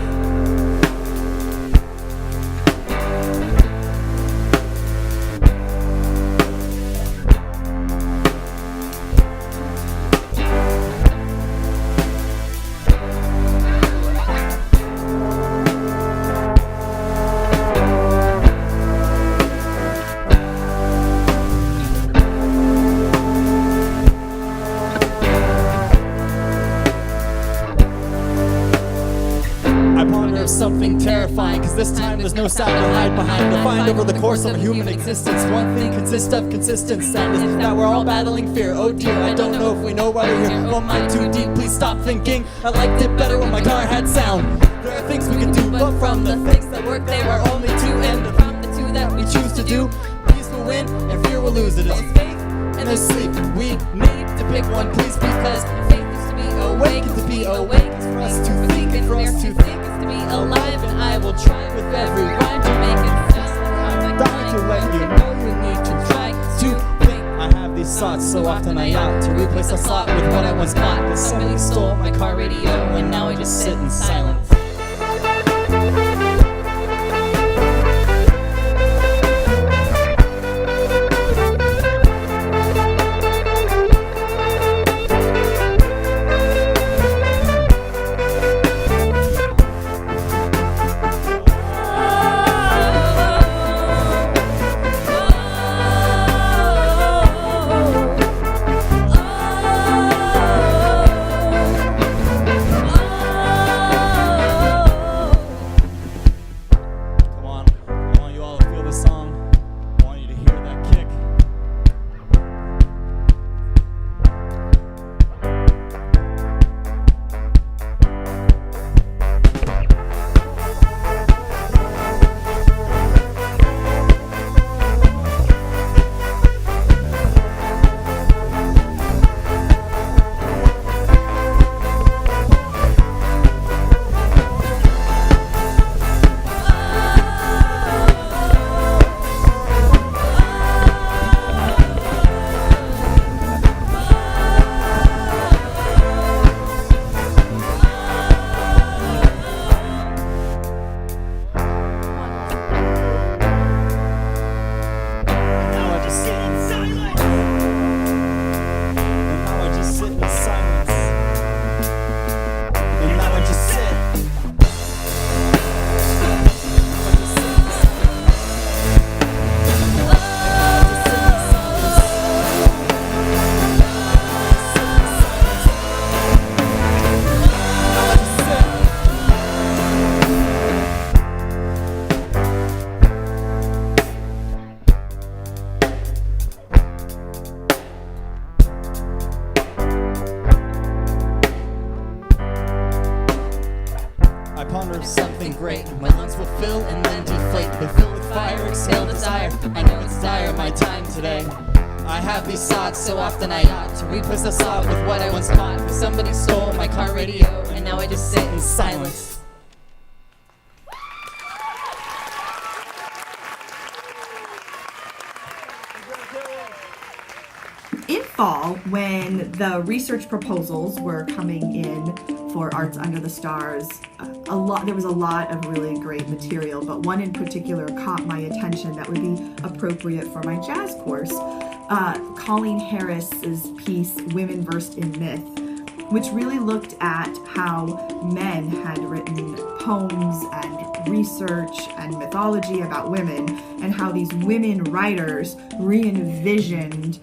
Something terrifying, cause this time there's no sound to hide behind. Defined over the course of a human existence, one thing consists of consistence, and is that we're all battling fear. Oh dear, I don't know if we know why we're here. Oh, mind too deep, please stop thinking. I liked it better when my car had sound. There are things we can do, but from the things that work there are only two, and from the two that we choose to do, peace will win and fear will lose. It is faith and there's sleep. We need to pick one, please, because faith is to be awake, and to be awake is for us to think, and for us to think to be alive, and I will try with every rhyme to make it just like I'm dying to let you know you need to try to think. I have these thoughts, so often I ought to replace a slot with what I once bought. Cause somebody stole my car radio, and now I just sit in silence. Something great. My lungs will fill and then deflate. They fill with fire, exhale desire. I know it's dire, my time today. I have these thoughts, so often I ought to replace the slot with what I once bought. Cause somebody stole my car radio, and now I just sit in silence. In fall, when the research proposals were coming in for Arts Under the Stars, there was a lot of really great material, but one in particular caught my attention that would be appropriate for my jazz course. Colleen Harris's piece, Women Versed in Myth, which really looked at how men had written poems and research and mythology about women, and how these women writers re-envisioned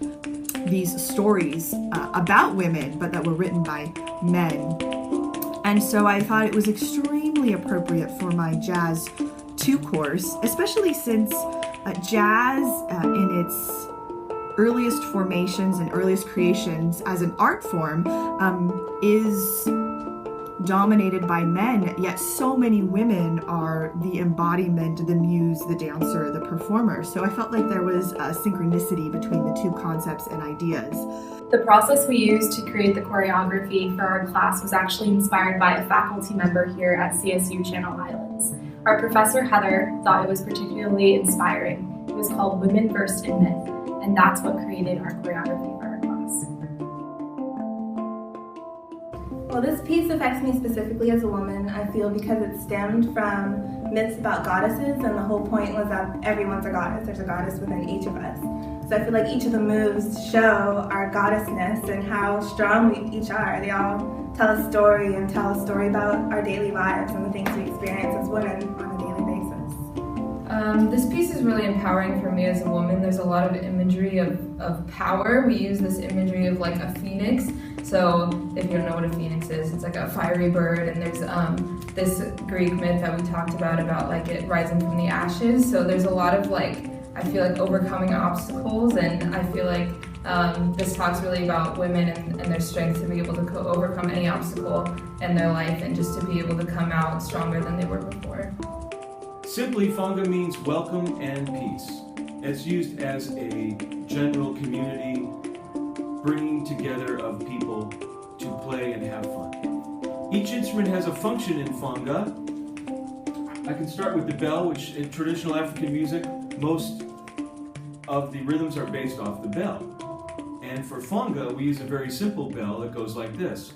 these stories about women, but that were written by men. And so I thought it was extremely extremely appropriate for my Jazz 2 course, especially since jazz in its earliest formations and earliest creations as an art form is dominated by men, yet so many women are the embodiment, the muse, the dancer, the performer. So I felt like there was a synchronicity between the two concepts and ideas. The process we used to create the choreography for our class was actually inspired by a faculty member here at CSU Channel Islands. Our professor Heather thought it was particularly inspiring. It was called Women Versed in Myth, and that's what created our choreography for our class. Well, this piece affects me specifically as a woman, I feel, because it stemmed from myths about goddesses, and the whole point was that everyone's a goddess. There's a goddess within each of us. So I feel like each of the moves show our goddessness and how strong we each are. They all tell a story and tell a story about our daily lives and the things we experience as women on a daily basis. This piece is really empowering for me as a woman. There's a lot of imagery of power. We use this imagery of like a phoenix. So if you don't know what a phoenix is, it's like a fiery bird, and there's this Greek myth that we talked about like it rising from the ashes. So there's a lot of like, I feel like overcoming obstacles, and I feel like this talks really about women and their strength to be able to overcome any obstacle in their life and just to be able to come out stronger than they were before. Simply, Fonga means welcome and peace. It's used as a general community bringing together of people to play and have fun. Each instrument has a function in Fonga. I can start with the bell, which in traditional African music, most of the rhythms are based off the bell. And for Fonga, we use a very simple bell that goes like this.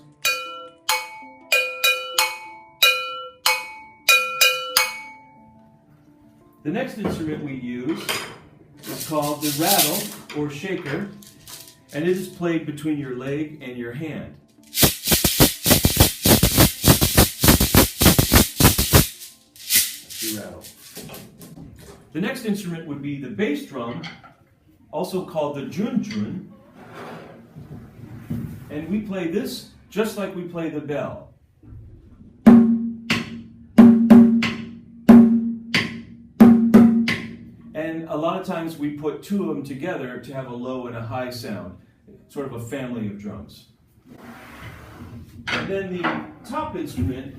The next instrument we use is called the rattle or shaker, and it is played between your leg and your hand. That's the rattle. The next instrument would be the bass drum, also called the junjun, and we play this just like we play the bell. And a lot of times we put two of them together to have a low and a high sound, sort of a family of drums. And then the top instrument,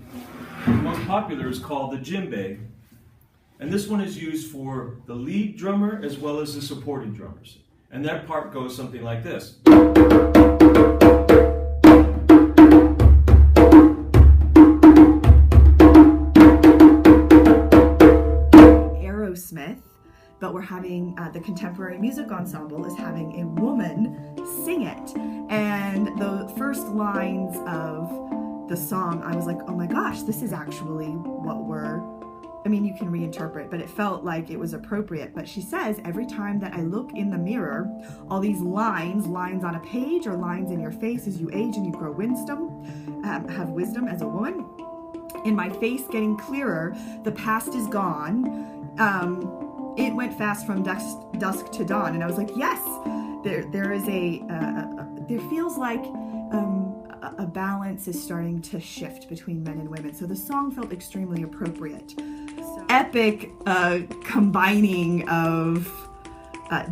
the most popular, is called the djembe. And this one is used for the lead drummer as well as the supporting drummers. And that part goes something like this. Aerosmith, but we're having the Contemporary Music Ensemble is having a woman sing it. And the first lines of the song, I was like, oh my gosh, this is actually what I mean, you can reinterpret, but it felt like it was appropriate. But she says, every time that I look in the mirror, all these lines on a page or lines in your face as you age and you grow wisdom, have wisdom as a woman. In my face getting clearer, the past is gone. It went fast from dusk to dawn. And I was like, yes, there is there feels like a balance is starting to shift between men and women. So the song felt extremely appropriate. Epic combining of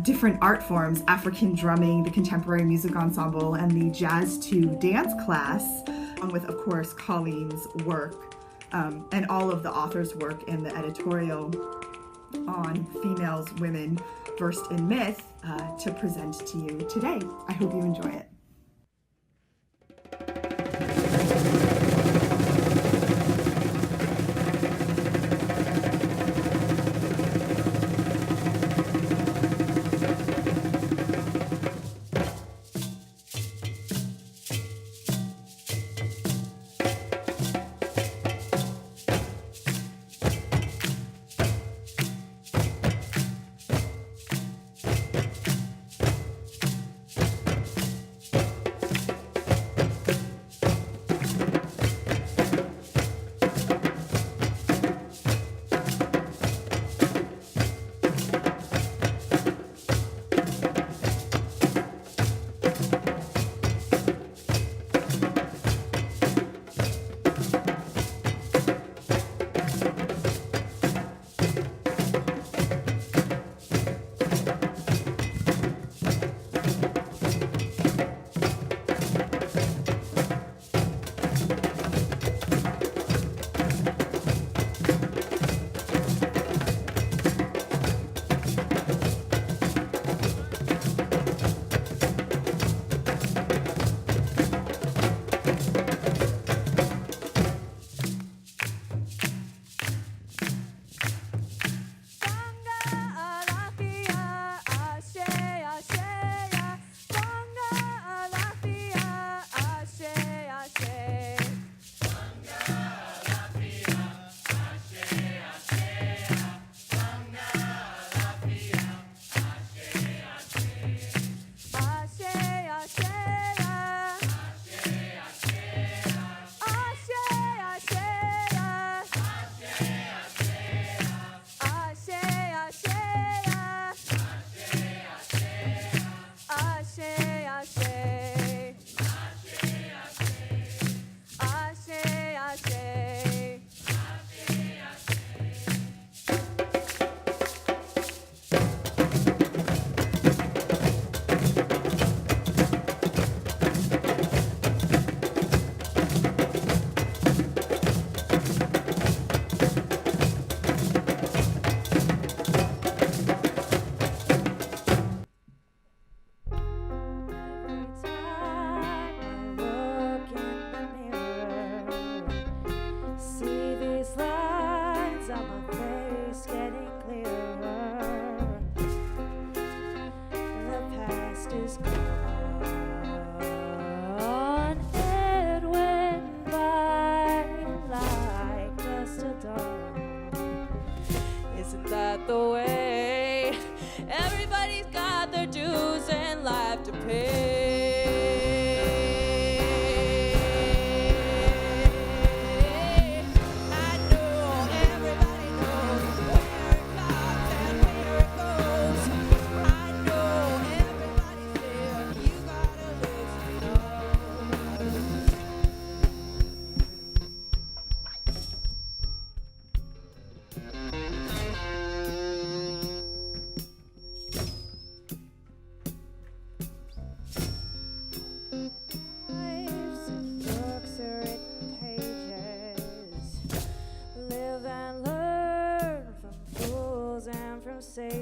different art forms, African drumming, the Contemporary Music Ensemble, and the Jazz 2 dance class, along with, of course, Colleen's work and all of the authors' work in the editorial on females, women versed in myth to present to you today. I hope you enjoy it.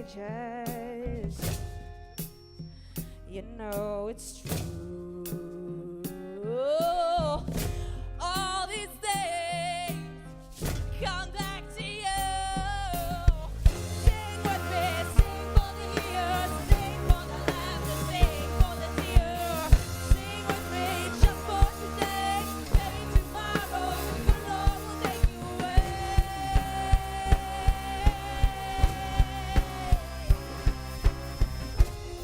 pages. You know it's true. All these things come back to you. Sing with me, sing for the years, sing for the laughter, sing for the tears. Sing with me just for today. Maybe tomorrow the Lord will take you away.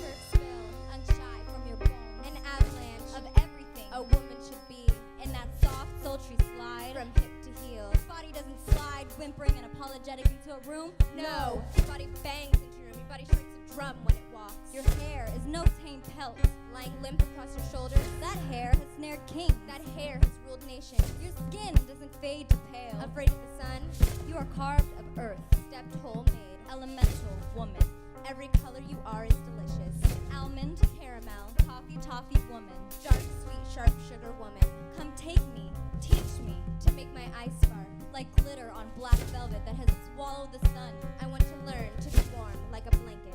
Hurt, spill, unshy from your bone. An avalanche of everything a woman should be. In that soft, sultry slide from hip to heel. Your body doesn't slide, whimpering and apologetic into a room. No, your body bangs into your room. Your body strikes a drum when it walks. Your hair is no tame pelt, lying limp across your shoulders. That hair has snared kings. That hair has ruled nations. Your skin doesn't fade to pale. Afraid of the sun, you are carved of earth, stepped homemade, elemental woman. Every color you are is delicious. Almond, caramel, toffee woman. Dark, sweet, sharp sugar woman. Come take me, teach me to make my eyes spark like glitter on black velvet that has swallowed the sun. I want to learn to be warm like a blanket.